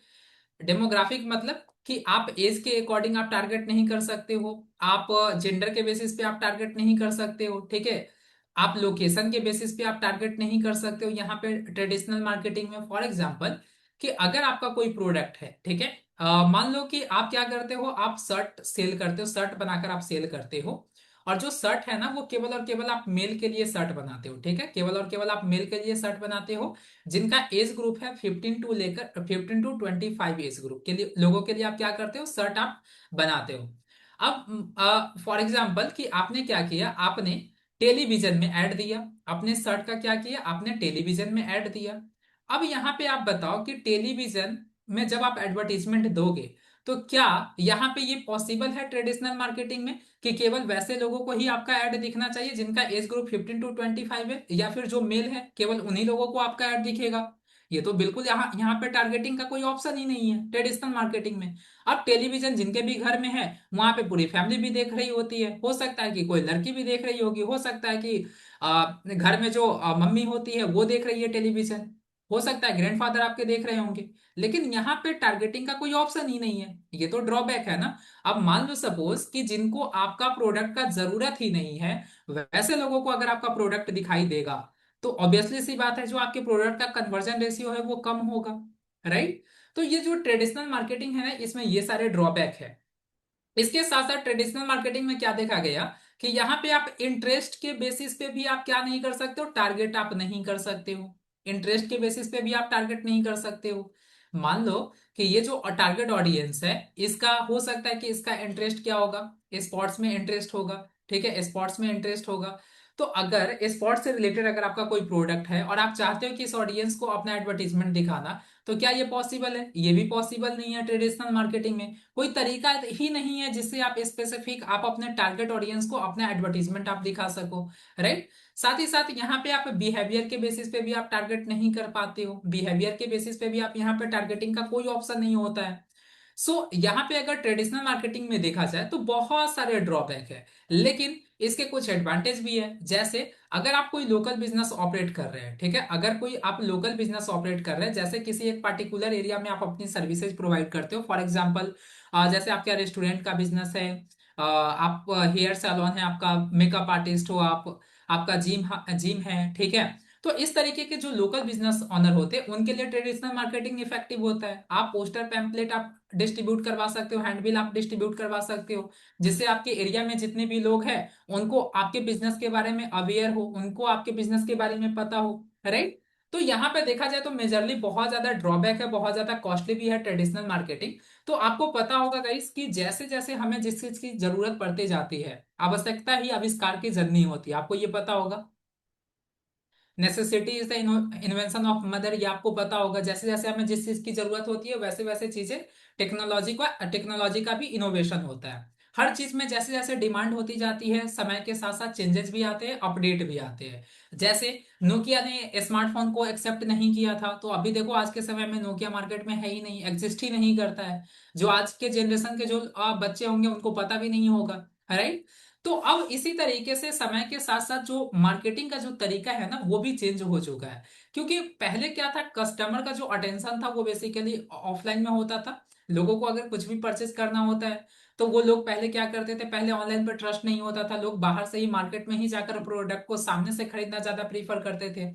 डेमोग्राफिक मतलब कि आप एज के अकॉर्डिंग आप टारगेट नहीं कर सकते हो, आप जेंडर के बेसिस पे आप टारगेट नहीं कर सकते हो, ठीक है। आप लोकेशन के बेसिस पे आप टारगेट नहीं कर सकते हो यहाँ पे ट्रेडिशनल मार्केटिंग में। फॉर एग्जांपल कि अगर आपका कोई प्रोडक्ट है, ठीक है, मान लो कि आप क्या करते हो, आप शर्ट सेल करते हो, शर्ट बनाकर आप सेल करते हो। और जो शर्ट है ना वो केवल और केवल आप मेल के लिए शर्ट बनाते हो, ठीक है, केवल और केवल आप मेल के लिए शर्ट बनाते हो, जिनका एज ग्रुप है 15 टू 25 एज ग्रुप के लिए लोगों के लिए आप क्या करते हो, शर्ट आप बनाते हो। अब फॉर एग्जाम्पल कि आपने क्या किया, आपने टेलीविजन में ऐड दिया, अपने शर्ट का क्या किया, आपने टेलीविजन में ऐड दिया। अब यहाँ पे आप बताओ कि टेलीविजन में जब आप एडवर्टीजमेंट दोगे तो क्या यहाँ पे ये पॉसिबल है ट्रेडिशनल मार्केटिंग में कि केवल वैसे लोगों को ही आपका ऐड दिखना चाहिए जिनका एज ग्रुप 15 टू 25 है, या फिर जो मेल है केवल उन्हीं लोगों को आपका ऐड दिखेगा? ये तो बिल्कुल यहाँ यहाँ पे टारगेटिंग का कोई ऑप्शन ही नहीं है ट्रेडिशनल मार्केटिंग में। अब टेलीविजन जिनके भी घर में है वहां पे पूरी फैमिली भी देख रही होती है, हो सकता है कि कोई लड़की भी देख रही होगी, हो सकता है कि घर में जो मम्मी होती है वो देख रही है टेलीविजन, हो सकता है ग्रैंडफादर आपके देख रहे होंगे। लेकिन यहाँ पे टारगेटिंग का कोई ऑप्शन ही नहीं है, ये तो ड्रॉबैक है ना। अब मान लो सपोज कि जिनको आपका प्रोडक्ट का जरूरत ही नहीं है वैसे लोगों को अगर आपका प्रोडक्ट दिखाई देगा तो ऑब्वियसली सी बात है जो आपके प्रोडक्ट का कन्वर्जन रेशियो है वो कम होगा, राइट। तो ये जो ट्रेडिशनल मार्केटिंग है ना इसमें ये सारे ड्रॉबैक है। इसके साथ साथ ट्रेडिशनल मार्केटिंग में क्या देखा गया कि यहाँ पे आप इंटरेस्ट के बेसिस पे भी आप क्या नहीं कर सकते हो, टारगेट आप नहीं कर सकते हो। इंटरेस्ट के बेसिस पे भी आप टारगेट नहीं कर सकते हो। मान लो कि ये जो टारगेट ऑडियंस है इसका हो सकता है कि इसका इंटरेस्ट क्या होगा, स्पोर्ट्स में इंटरेस्ट होगा, ठीक है, स्पोर्ट्स में इंटरेस्ट होगा। तो अगर स्पोर्ट्स से रिलेटेड अगर आपका कोई प्रोडक्ट है और आप चाहते हो कि इस ऑडियंस को अपना एडवर्टीजमेंट दिखाना, तो क्या ये पॉसिबल है? ये भी पॉसिबल नहीं है ट्रेडिशनल मार्केटिंग में। कोई तरीका ही नहीं है जिससे आप स्पेसिफिक आप अपने टारगेट ऑडियंस को अपना एडवर्टीजमेंट आप दिखा सको, राइट। साथ ही साथ यहाँ पे आप बिहेवियर के बेसिस पे भी आप टारगेट नहीं कर पाते हो, बिहेवियर के बेसिस पे भी आप यहाँ पे टारगेटिंग का कोई ऑप्शन नहीं होता है। यहाँ पे अगर ट्रेडिशनल मार्केटिंग में देखा जाए तो बहुत सारे ड्रॉबैक है, लेकिन इसके कुछ एडवांटेज भी है। जैसे अगर आप कोई लोकल बिजनेस ऑपरेट कर रहे हैं, ठीक है, अगर कोई आप लोकल बिजनेस ऑपरेट कर रहे हैं, जैसे किसी एक पर्टिकुलर एरिया में आप अपनी सर्विसेज प्रोवाइड करते हो, फॉर एग्जांपल जैसे आपका रेस्टोरेंट का बिजनेस है, आप हेयर सैलून है, आपका मेकअप आर्टिस्ट हो आप, आपका जिम जिम है, ठीक है। तो इस तरीके के जो लोकल बिजनेस ऑनर होते हैं उनके लिए ट्रेडिशनल मार्केटिंग इफेक्टिव होता है। आप पोस्टर पैम्पलेट आप डिस्ट्रीब्यूट करवा सकते हो, हैंडबिल आप डिस्ट्रीब्यूट करवा सकते हो, जिससे आपके एरिया में जितने भी लोग हैं उनको आपके बिजनेस के बारे में अवेयर हो, उनको आपके बिजनेस के बारे में पता हो, राइट। तो यहाँ पे देखा जाए तो मेजरली बहुत ज्यादा ड्रॉबैक है, बहुत ज्यादा कॉस्टली भी है ट्रेडिशनल मार्केटिंग। तो आपको पता होगा गाइस कि जैसे जैसे हमें जिस चीज की जरूरत पड़ती जाती है आवश्यकता ही आविष्कार की जननी होती है, आपको ये पता होगा। Necessity is the invention of mother, ये आपको पता होगा। जैसे जैसे हमें जिस चीज की जरूरत होती है वैसे वैसे चीजें टेक्नोलॉजी का भी इनोवेशन होता है। हर चीज में जैसे जैसे डिमांड होती जाती है समय के साथ साथ चेंजेस भी आते हैं, अपडेट भी आते हैं। जैसे नोकिया ने स्मार्टफोन को एक्सेप्ट नहीं किया था तो अभी देखो आज के समय में नोकिया मार्केट में है ही नहीं, एग्जिस्ट ही नहीं करता है। जो आज के जनरेशन के जो बच्चे होंगे उनको पता भी नहीं होगा, राइट। तो अब इसी तरीके से समय के साथ साथ जो मार्केटिंग का जो तरीका है ना वो भी चेंज हो चुका है। क्योंकि पहले क्या था, कस्टमर का जो अटेंशन था वो बेसिकली ऑफलाइन में होता था। लोगों को अगर कुछ भी परचेस करना होता है तो वो लोग पहले क्या करते थे, पहले ऑनलाइन पर ट्रस्ट नहीं होता था, लोग बाहर से ही मार्केट में ही जाकर प्रोडक्ट को सामने से खरीदना ज्यादा प्रीफर करते थे।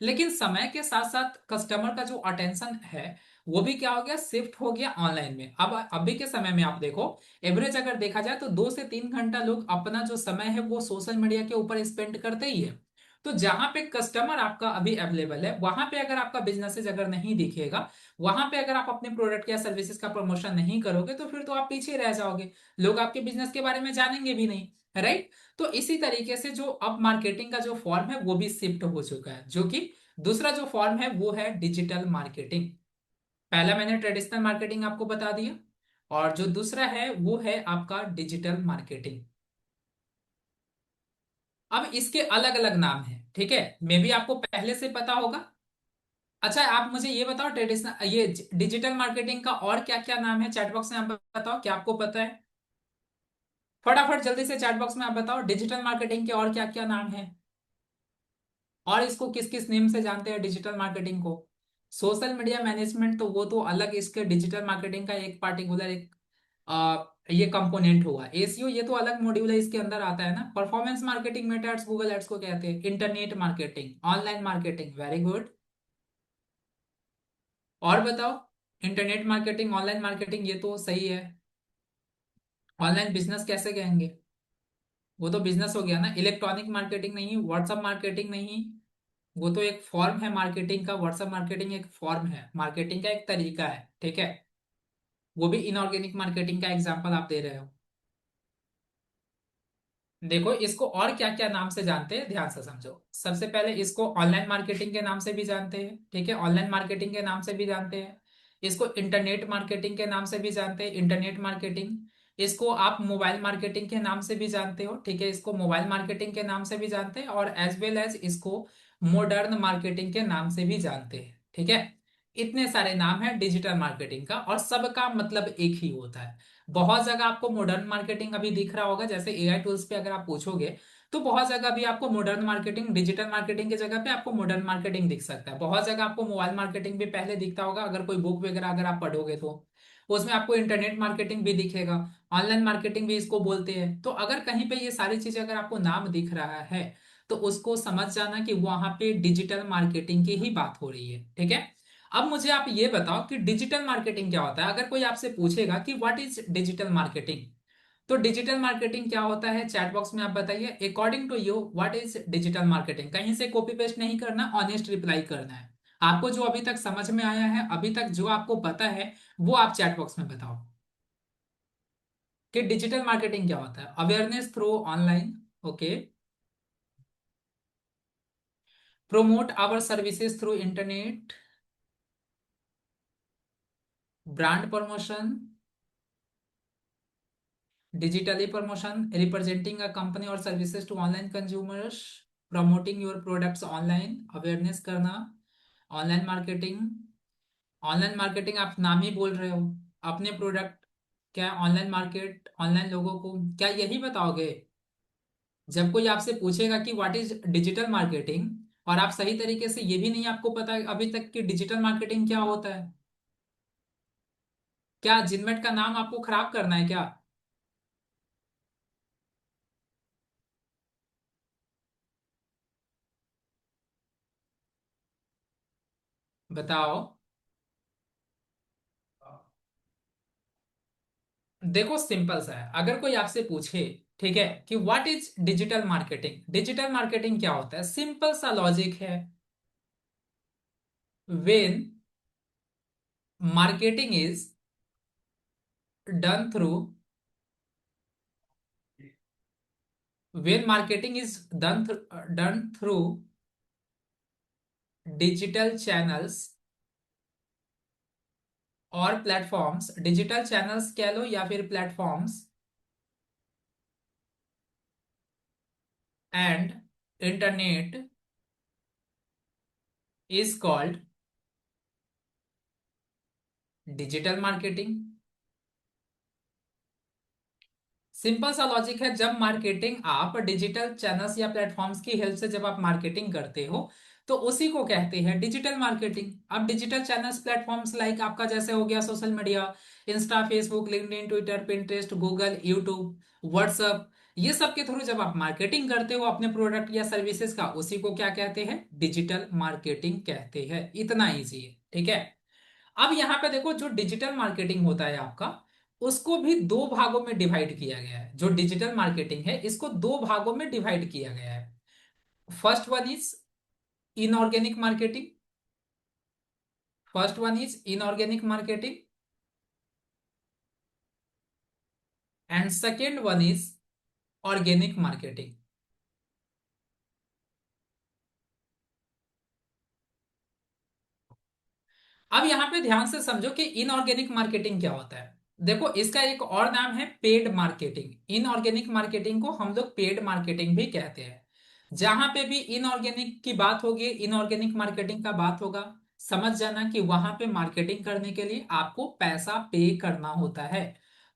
लेकिन समय के साथ साथ कस्टमर का जो अटेंशन है वो भी क्या हो गया, शिफ्ट हो गया ऑनलाइन में। अब अभी के समय में आप देखो, एवरेज अगर देखा जाए तो 2 से 3 घंटा लोग अपना जो समय है वो सोशल मीडिया के ऊपर स्पेंड करते ही है। तो जहां पे कस्टमर आपका अभी अवेलेबल है वहां पे अगर आपका बिजनेसेस अगर नहीं दिखेगा, वहां पे अगर आप अपने प्रोडक्ट या सर्विसेज का प्रमोशन नहीं करोगे तो फिर तो आप पीछे रह जाओगे, लोग आपके बिजनेस के बारे में जानेंगे भी नहीं, राइट। तो इसी तरीके से जो अब मार्केटिंग का जो फॉर्म है वो भी शिफ्ट हो चुका है, जो कि दूसरा जो फॉर्म है वो है डिजिटल मार्केटिंग। पहला मैंने ट्रेडिशनल मार्केटिंग आपको बता दिया, और जो दूसरा है वो है आपका डिजिटल मार्केटिंग। अब इसके अलग अलग नाम हैं, ठीक है, मे भी आपको पहले से पता होगा। अच्छा, आप मुझे ये बताओ, ट्रेडिशनल ये डिजिटल मार्केटिंग का और क्या क्या नाम है, चैट बॉक्स में आप बताओ, क्या आपको पता है? फटाफट जल्दी से चैट बॉक्स में आप बताओ, डिजिटल मार्केटिंग के और क्या क्या नाम है, और इसको किस किस नेम से जानते हैं डिजिटल मार्केटिंग को। सोशल मीडिया मैनेजमेंट तो वो तो अलग, इसके डिजिटल मार्केटिंग का एक पार्टिकुलर एक ये कंपोनेंट हुआ। एसीओ ये तो अलग मॉड्यूल है, इसके अंदर आता है ना। Performance marketing, Meta ads, Google ads को कहते हैं। Internet marketing, online marketing, very good. और बताओ, इंटरनेट मार्केटिंग, ऑनलाइन मार्केटिंग, ये तो सही है। ऑनलाइन बिजनेस कैसे कहेंगे? वो तो बिजनेस हो गया ना। इलेक्ट्रॉनिक मार्केटिंग नहीं, व्हाट्सएप मार्केटिंग नहीं, वो तो एक फॉर्म है मार्केटिंग का। व्हाट्सएप मार्केटिंग एक फॉर्म है, मार्केटिंग का एक तरीका है, ठीक है। वो भी इनऑर्गेनिक मार्केटिंग का एग्जांपल आप दे रहे हो। देखो, इसको और क्या क्या नाम से जानते हैं, ध्यान से समझो। सबसे पहले इसको ऑनलाइन मार्केटिंग के नाम से भी जानते हैं, ठीक है, ऑनलाइन मार्केटिंग के नाम से भी जानते हैं। इसको इंटरनेट मार्केटिंग के नाम से भी जानते हैं, इंटरनेट मार्केटिंग। इसको आप मोबाइल मार्केटिंग के नाम से भी जानते हो, ठीक है, इसको मोबाइल मार्केटिंग के नाम से भी जानते हैं, और एज वेल एज इसको मॉडर्न मार्केटिंग के नाम से भी जानते हैं, ठीक है। इतने सारे नाम है डिजिटल मार्केटिंग का, और सबका मतलब एक ही होता है। बहुत जगह आपको मॉडर्न मार्केटिंग अभी दिख रहा होगा, जैसे एआई टूल्स पे अगर आप पूछोगे, तो बहुत जगह भी आपको मॉडर्न मार्केटिंग, डिजिटल मार्केटिंग की जगह पे आपको मॉडर्न मार्केटिंग दिख सकता है। बहुत जगह आपको मोबाइल मार्केटिंग भी पहले दिखता होगा, अगर कोई बुक वगैरह अगर आप पढ़ोगे तो उसमें आपको इंटरनेट मार्केटिंग भी दिखेगा। ऑनलाइन मार्केटिंग भी इसको बोलते हैं। तो अगर कहीं पे ये सारी चीजें अगर आपको नाम दिख रहा है, तो उसको समझ जाना कि वहां पे डिजिटल मार्केटिंग की ही बात हो रही है, ठीक है। अब मुझे आप ये बताओ कि डिजिटल मार्केटिंग क्या होता है। अगर कोई आपसे पूछेगा कि व्हाट इज डिजिटल मार्केटिंग, तो डिजिटल मार्केटिंग क्या होता है, चैट बॉक्स में आप बताइए, according to you what is digital marketing. कहीं से कॉपी पेस्ट नहीं करना, ऑनेस्ट रिप्लाई करना है। आपको जो अभी तक समझ में आया है, अभी तक जो आपको पता है, वो आप चैट बॉक्स में बताओ कि डिजिटल मार्केटिंग क्या होता है। Awareness through online, okay. Promote our services through internet, brand promotion, digitally promotion, representing a company or services to online consumers, promoting your products online, awareness करना, ऑनलाइन मार्केटिंग। ऑनलाइन मार्केटिंग आप नाम ही बोल रहे हो, अपने प्रोडक्ट, क्या ऑनलाइन मार्केट, ऑनलाइन लोगों को क्या यही बताओगे? जब कोई आपसे पूछेगा कि व्हाट इज डिजिटल मार्केटिंग, और आप सही तरीके से ये भी नहीं आपको पता है अभी तक कि डिजिटल मार्केटिंग क्या होता है, क्या जिनमेट का नाम आपको खराब करना है क्या? बताओ। देखो, सिंपल सा है, अगर कोई आपसे पूछे, ठीक है, कि what is digital marketing, digital marketing क्या होता है, सिंपल सा लॉजिक है। When marketing is done through, when marketing is done through digital channels और प्लेटफॉर्म्स, डिजिटल चैनल्स कह लो या फिर platforms, and internet is called digital marketing. Simple सा लॉजिक है, जब मार्केटिंग आप डिजिटल चैनल्स या प्लेटफॉर्म्स की हेल्प से जब आप मार्केटिंग करते हो, तो उसी को कहते हैं डिजिटल मार्केटिंग। अब डिजिटल चैनल्स प्लेटफॉर्म्स लाइक आपका जैसे हो गया social media, Insta, Facebook, LinkedIn, Twitter, Pinterest, Google, YouTube, WhatsApp, ये सब के थ्रू जब आप मार्केटिंग करते हो अपने प्रोडक्ट या सर्विसेज का, उसी को क्या कहते हैं, डिजिटल मार्केटिंग कहते हैं। इतना ईजी है, ठीक है। अब यहां पे देखो, जो डिजिटल मार्केटिंग होता है आपका, उसको भी दो भागों में डिवाइड किया गया है। जो डिजिटल मार्केटिंग है, इसको दो भागों में डिवाइड किया गया है। First one is inorganic marketing, first one is inorganic marketing, and second one is organic marketing. अब यहां पे ध्यान से समझो कि इनऑर्गेनिक मार्केटिंग क्या होता है। देखो, इसका एक और नाम है पेड मार्केटिंग। इनऑर्गेनिक मार्केटिंग को हम लोग पेड मार्केटिंग भी कहते हैं। जहां पे भी इनऑर्गेनिक की बात होगी, इनऑर्गेनिक मार्केटिंग का बात होगा, समझ जाना कि वहां पे मार्केटिंग करने के लिए आपको पैसा पे करना होता है।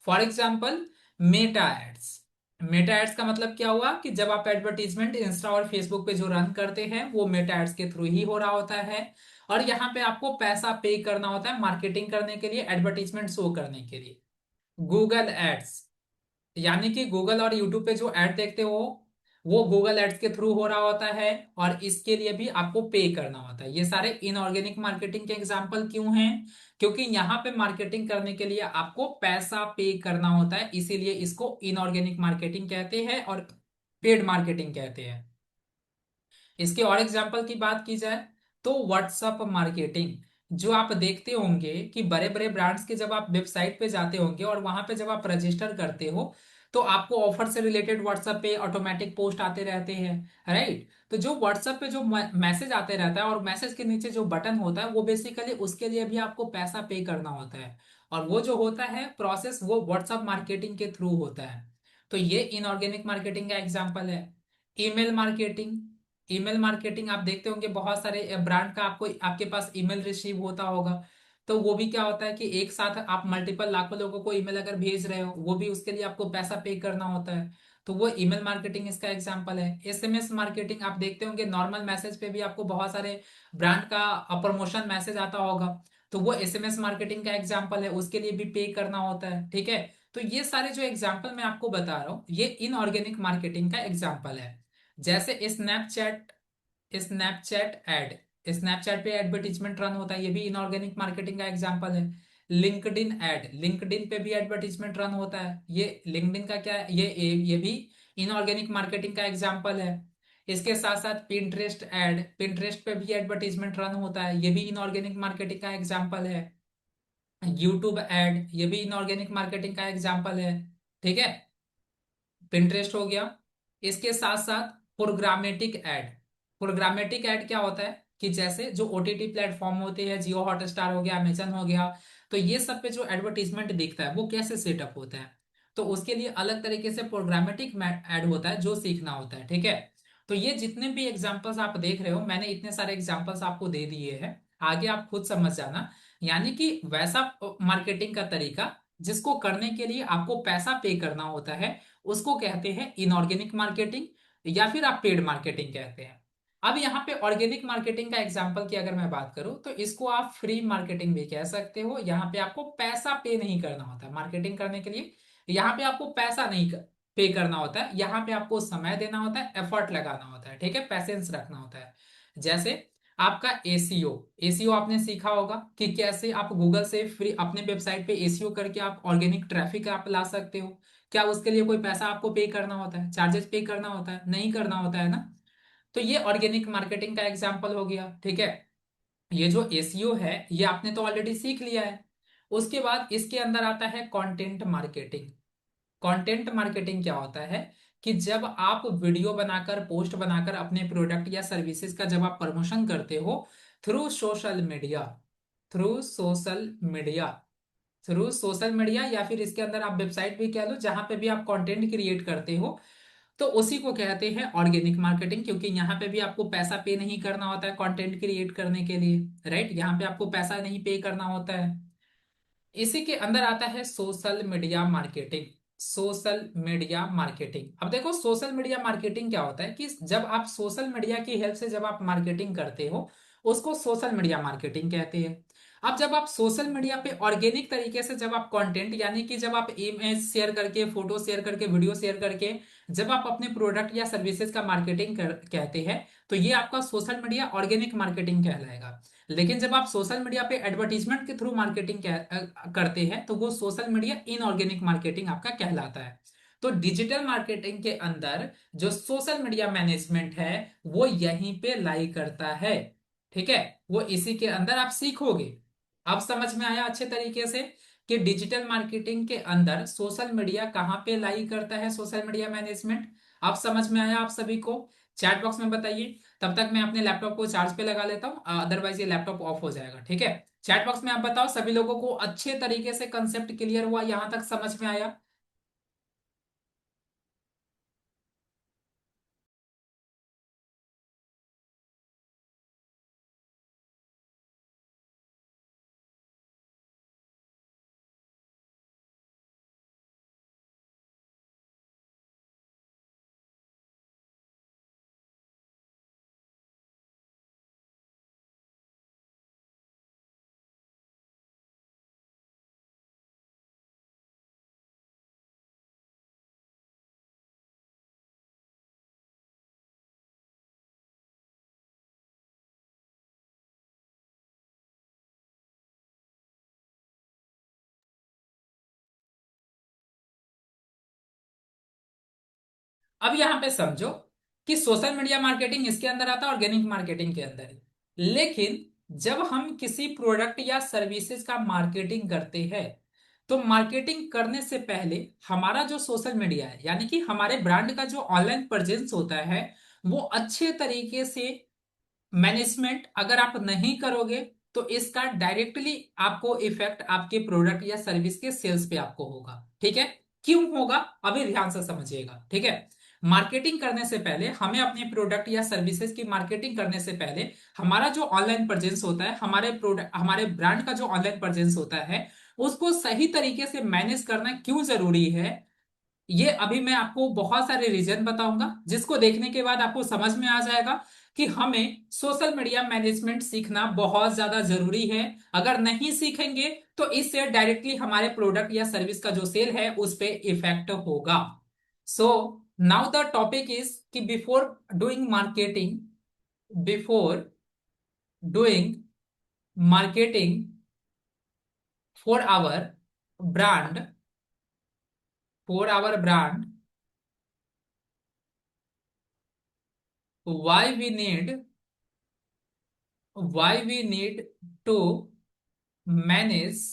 For example, Meta ads. Meta ads का मतलब क्या हुआ कि जब आप एडवर्टीजमेंट इंस्टा और फेसबुक पे जो रन करते हैं वो मेटा एड्स के थ्रू ही हो रहा होता है। और यहाँ पे आपको पैसा पे करना होता है मार्केटिंग करने के लिए, एडवर्टीजमेंट शो करने के लिए। गूगल एड्स, यानी कि गूगल और यूट्यूब पे जो ऐड देखते हो वो गूगल एड्स के थ्रू हो रहा होता है, और इसके लिए भी आपको पे करना होता है। ये सारे इनऑर्गेनिक मार्केटिंग के एग्जाम्पल क्यों हैं? क्योंकि यहाँ पे मार्केटिंग करने के लिए आपको पैसा पे करना होता है, इसीलिए इसको इनऑर्गेनिक मार्केटिंग कहते हैं और पेड मार्केटिंग कहते हैं। इसके और एग्जाम्पल की बात की जाए तो व्हाट्सअप मार्केटिंग, जो आप देखते होंगे कि बड़े बड़े ब्रांड्स के जब आप वेबसाइट पे जाते होंगे और वहां पे जब आप रजिस्टर करते हो तो आपको ऑफर से रिलेटेड व्हाट्सएप पे ऑटोमेटिक पोस्ट आते रहते हैं, राइट? तो जो व्हाट्सएप पे जो मैसेज आते रहता है और मैसेज के नीचे जो बटन होता है वो बेसिकली उसके लिए भी आपको पैसा पे करना होता है, और वो जो होता है प्रोसेस वो व्हाट्सएप मार्केटिंग के थ्रू होता है। तो ये इनऑर्गेनिक मार्केटिंग का एग्जाम्पल है। ईमेल मार्केटिंग, ईमेल मार्केटिंग आप देखते होंगे बहुत सारे ब्रांड का आपको आपके पास ईमेल रिसीव होता होगा। तो वो भी क्या होता है कि एक साथ आप मल्टीपल लाखों लोगों को ईमेल अगर भेज रहे हो वो भी उसके लिए आपको पैसा पे करना होता है। तो वो ईमेल मार्केटिंग इसका एग्जांपल है। एसएमएस मार्केटिंग आप देखते होंगे नॉर्मल मैसेज पे भी आपको बहुत सारे ब्रांड का प्रमोशन मैसेज आता होगा, तो वो एसएमएस मार्केटिंग का एग्जांपल है, उसके लिए भी पे करना होता है, ठीक है? तो ये सारे जो एग्जांपल मैं आपको बता रहा हूँ ये इनऑर्गेनिक मार्केटिंग का एग्जांपल है। जैसे स्नैपचैट, स्नैपचैट ऐड, स्नैपचैट पे एडवर्टीजमेंट रन होता है, ये भी इनऑर्गेनिक मार्केटिंग का एग्जांपल है। लिंक्डइन ऐड, लिंक्डइन पे भी एडवर्टीजमेंट रन होता है, ये लिंक्डइन का क्या है, ये भी इनऑर्गेनिक मार्केटिंग का एग्जांपल है। इसके साथ साथ पिंटरेस्ट ऐड, पिंटरेस्ट पे भी एडवर्टीजमेंट रन होता है, ये भी इनऑर्गेनिक मार्केटिंग का एग्जांपल है। यूट्यूब ऐड, ये भी इनऑर्गेनिक मार्केटिंग का एग्जांपल है, ठीक है? पिंटरेस्ट हो गया। इसके साथ साथ प्रोग्रामेटिक ऐड, प्रोग्रामेटिक ऐड क्या होता है कि जैसे जो ओटीटी प्लेटफॉर्म होते हैं, जियो हॉटस्टार हो गया, अमेजन हो गया, तो ये सब पे जो एडवर्टीजमेंट दिखता है वो कैसे सेटअप होता है, तो उसके लिए अलग तरीके से प्रोग्रामेटिक ऐड होता है जो सीखना होता है, ठीक है? तो ये जितने भी एग्जांपल्स आप देख रहे हो मैंने इतने सारे एग्जांपल्स आपको दे दिए हैं, आगे आप खुद समझ जाना। यानी कि वैसा मार्केटिंग का तरीका जिसको करने के लिए आपको पैसा पे करना होता है उसको कहते हैं इनऑर्गेनिक मार्केटिंग, या फिर आप पेड मार्केटिंग कहते हैं। अब यहाँ पे ऑर्गेनिक मार्केटिंग का एग्जांपल की अगर मैं बात करूं तो इसको आप फ्री मार्केटिंग भी कह सकते हो। यहाँ पे आपको पैसा पे नहीं करना होता है मार्केटिंग करने के लिए, यहाँ पे आपको पैसा नहीं पे करना होता है, यहाँ पे आपको समय देना होता है, एफर्ट लगाना होता है, ठीक है? पैसेंस रखना होता है। जैसे आपका एसीओ, एसीओ आपने सीखा होगा कि कैसे आप गूगल से फ्री अपने वेबसाइट पे एसीओ करके आप ऑर्गेनिक ट्रैफिक आप ला सकते हो। क्या उसके लिए कोई पैसा आपको पे करना होता है, चार्जेस पे करना होता है? नहीं करना होता है ना। तो ये ऑर्गेनिक मार्केटिंग का एग्जांपल हो गया, ठीक है? ये जो एसीओ है ये आपने तो ऑलरेडी सीख लिया है। उसके बाद इसके अंदर आता है कंटेंट मार्केटिंग। कंटेंट मार्केटिंग क्या होता है कि जब आप वीडियो बनाकर पोस्ट बनाकर अपने प्रोडक्ट या सर्विसेज का जब आप प्रमोशन करते हो through social media, through social media, through social media, या फिर इसके अंदर आप वेबसाइट भी कह लो जहां पे भी आप कंटेंट क्रिएट करते हो, तो उसी को कहते हैं ऑर्गेनिक मार्केटिंग। क्योंकि यहाँ पे भी आपको पैसा पे नहीं करना होता है कंटेंट क्रिएट करने के लिए, राइट? यहाँ पे आपको पैसा नहीं पे करना होता है। इसी के अंदर आता है social media marketing. Social media marketing, अब देखो सोशल मीडिया मार्केटिंग क्या होता है कि जब आप सोशल मीडिया की हेल्प से जब आप मार्केटिंग करते हो उसको सोशल मीडिया मार्केटिंग कहते हैं। अब जब आप सोशल मीडिया पे ऑर्गेनिक तरीके से जब आप कंटेंट, यानी कि जब आप इमेज शेयर करके, फोटो शेयर करके, वीडियो शेयर करके जब आप अपने प्रोडक्ट या सर्विसेज का मार्केटिंग कहते हैं तो ये आपका सोशल मीडिया ऑर्गेनिक मार्केटिंग कहलाएगा। लेकिन जब आप सोशल मीडिया पे एडवर्टीजमेंट के थ्रू मार्केटिंग करते हैं तो वो सोशल मीडिया इनऑर्गेनिक मार्केटिंग आपका कहलाता है। तो डिजिटल मार्केटिंग के अंदर जो सोशल मीडिया मैनेजमेंट है वो यहीं पे लाई करता है, ठीक है? वो इसी के अंदर आप सीखोगे। अब समझ में आया अच्छे तरीके से कि डिजिटल मार्केटिंग के अंदर सोशल मीडिया कहाँ पे लाई करता है, सोशल मीडिया मैनेजमेंट। अब समझ में आया आप सभी को? चैट बॉक्स में बताइए। तब तक मैं अपने लैपटॉप को चार्ज पे लगा लेता हूँ, अदरवाइज ये लैपटॉप ऑफ हो जाएगा, ठीक है? चैट बॉक्स में आप बताओ सभी लोगों को अच्छे तरीके से कंसेप्ट क्लियर हुआ, यहां तक समझ में आया? अब यहां पे समझो कि सोशल मीडिया मार्केटिंग इसके अंदर आता है, ऑर्गेनिक मार्केटिंग के अंदर ही। लेकिन जब हम किसी प्रोडक्ट या सर्विसेज का मार्केटिंग करते हैं, तो मार्केटिंग करने से पहले हमारा जो सोशल मीडिया है, यानी कि हमारे ब्रांड का जो ऑनलाइन प्रेजेंस होता है, वो अच्छे तरीके से मैनेजमेंट अगर आप नहीं करोगे, तो इसका डायरेक्टली आपको इफेक्ट आपके प्रोडक्ट या सर्विस के सेल्स पे आपको होगा। ठीक है? क्यों होगा, अभी ध्यान से समझिएगा। ठीक है? मार्केटिंग करने से पहले हमें अपने प्रोडक्ट या सर्विसेज की मार्केटिंग करने से पहले हमारा जो ऑनलाइन प्रेजेंस होता है, हमारे प्रोडक्ट हमारे ब्रांड का जो ऑनलाइन प्रेजेंस होता है, उसको सही तरीके से मैनेज करना क्यों जरूरी है, ये अभी मैं आपको बहुत सारे रीजन बताऊंगा, जिसको देखने के बाद आपको समझ में आ जाएगा कि हमें सोशल मीडिया मैनेजमेंट सीखना बहुत ज्यादा जरूरी है। अगर नहीं सीखेंगे तो इससे डायरेक्टली हमारे प्रोडक्ट या सर्विस का जो सेल है उस पे इफेक्ट होगा। So now the topic is कि before doing marketing for our brand for our brand, why we need why we need to manage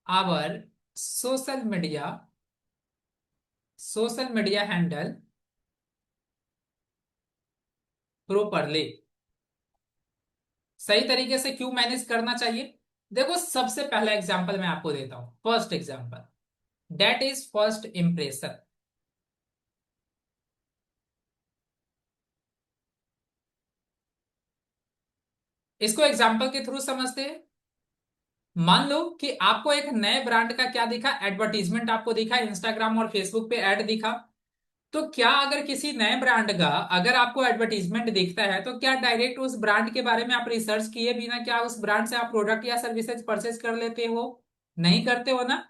our social media social media handle properly। सही तरीके से क्यों मैनेज करना चाहिए? देखो, सबसे पहला एग्जांपल मैं आपको देता हूं, first example, that is first impression. इसको एग्जांपल के थ्रू समझते हैं। मान लो कि आपको एक नए ब्रांड का क्या दिखा, एडवर्टीजमेंट आपको दिखा, इंस्टाग्राम और फेसबुक पे ऐड दिखा। तो क्या अगर किसी नए ब्रांड का अगर आपको एडवर्टीजमेंट दिखता है, तो क्या डायरेक्ट उस ब्रांड के बारे में आप रिसर्च किए बिना क्या उस ब्रांड से आप प्रोडक्ट या सर्विसेज परचेज कर लेते हो? नहीं करते हो ना।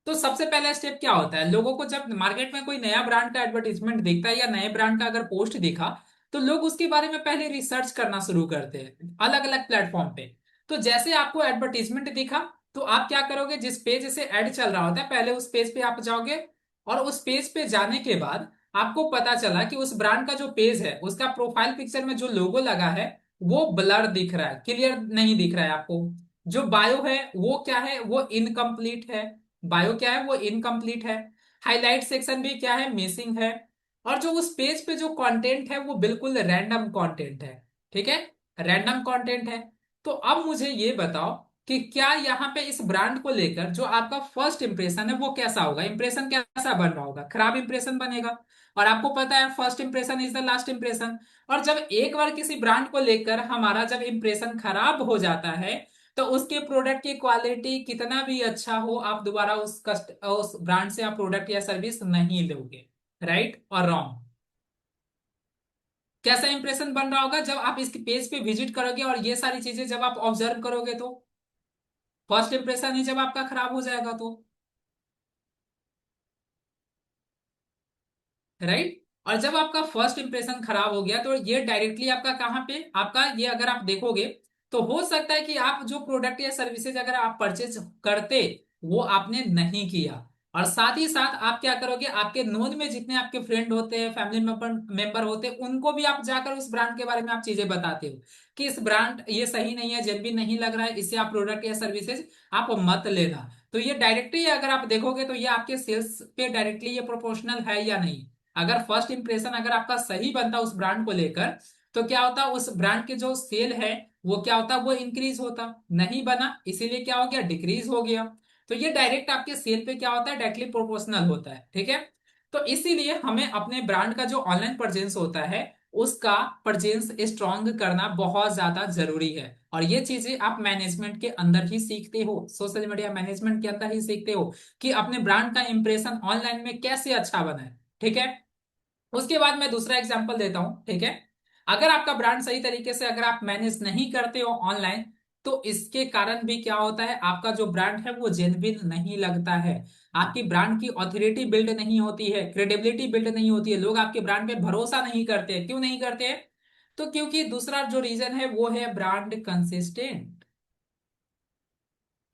तो सबसे पहला स्टेप क्या होता है, लोगों को जब मार्केट में कोई नया ब्रांड का एडवर्टीजमेंट दिखता है या नए ब्रांड का अगर पोस्ट दिखा, तो लोग उसके बारे में पहले रिसर्च करना शुरू करते हैं अलग अलग प्लेटफॉर्म पे। तो जैसे आपको एडवर्टीजमेंट दिखा, तो आप क्या करोगे, जिस पेज से ऐड चल रहा होता है पहले उस पेज पे आप जाओगे, और उस पेज पे जाने के बाद आपको पता चला कि उस ब्रांड का जो पेज है उसका प्रोफाइल पिक्चर में जो लोगो लगा है वो ब्लर दिख रहा है, क्लियर नहीं दिख रहा है आपको। जो बायो है वो क्या है, वो इनकम्प्लीट है। बायो क्या है, वो इनकम्प्लीट है। हाईलाइट सेक्शन भी क्या है, मिसिंग है। और जो उस पेज पे जो कंटेंट है वो बिल्कुल रैंडम कंटेंट है। ठीक है? रैंडम कंटेंट है। तो अब मुझे ये बताओ कि क्या यहाँ पे इस ब्रांड को लेकर जो आपका फर्स्ट इंप्रेशन है वो कैसा होगा, इंप्रेशन कैसा बन रहा होगा, खराब इंप्रेशन बनेगा। और आपको पता है first impression is the last impression. और जब एक बार किसी ब्रांड को लेकर हमारा जब इंप्रेशन खराब हो जाता है, तो उसके प्रोडक्ट की क्वालिटी कितना भी अच्छा हो, आप दोबारा उस ब्रांड से आप प्रोडक्ट या सर्विस नहीं लोगे। राइट और रॉन्ग? कैसा इंप्रेशन बन रहा होगा जब आप इसके पेज पे विजिट करोगे और ये सारी चीजें जब आप ऑब्जर्व करोगे, तो फर्स्ट इंप्रेशन ही जब आपका खराब हो जाएगा तो। राइट? और जब आपका फर्स्ट इंप्रेशन खराब हो गया, तो ये डायरेक्टली आपका कहाँ पे, आपका ये अगर आप देखोगे, तो हो सकता है कि आप जो प्रोडक्ट या सर्विसेज अगर आप परचेज करते, वो आपने नहीं किया। और साथ ही साथ आप क्या करोगे, आपके नोन में जितने आपके फ्रेंड होते हैं, फैमिली मेंबर होते हैं, उनको भी आप जाकर उस ब्रांड के बारे में आप चीजें बताते हो कि इस ब्रांड ये सही नहीं है, जब भी नहीं लग रहा है, इससे आप प्रोडक्ट या सर्विसेज आप मत लेना। तो ये डायरेक्टली अगर आप देखोगे, तो ये आपके सेल्स पे डायरेक्टली ये प्रोपोर्शनल है या नहीं। अगर फर्स्ट इंप्रेशन अगर आपका सही बनता उस ब्रांड को लेकर, तो क्या होता, उस ब्रांड के जो सेल है वो क्या होता, वो इंक्रीज होता। नहीं बना, इसीलिए क्या हो गया, डिक्रीज हो गया। तो ये डायरेक्ट आपके सेल पे क्या होता है, डायरेक्टली प्रोपोर्शनल होता है। ठीक है? तो इसीलिए हमें अपने ब्रांड का जो ऑनलाइन परचेंस होता है उसका परचेंस स्ट्रांग करना बहुत ज्यादा जरूरी है। और ये चीजें आप मैनेजमेंट के अंदर ही सीखते हो, सोशल मीडिया मैनेजमेंट के अंदर ही सीखते हो कि अपने ब्रांड का इंप्रेशन ऑनलाइन में कैसे अच्छा बना है। ठीक है? उसके बाद मैं दूसरा एग्जांपल देता हूं। ठीक है? अगर आपका ब्रांड सही तरीके से अगर आप मैनेज नहीं करते हो ऑनलाइन, तो इसके कारण भी क्या होता है, आपका जो ब्रांड है वो जेन्युइन नहीं लगता है। आपकी ब्रांड की ऑथोरिटी बिल्ड नहीं होती है, क्रेडिबिलिटी बिल्ड नहीं होती है, लोग आपके ब्रांड पे भरोसा नहीं करते। क्यों नहीं करते? तो क्योंकि दूसरा जो रीजन है वो है ब्रांड कंसिस्टेंट।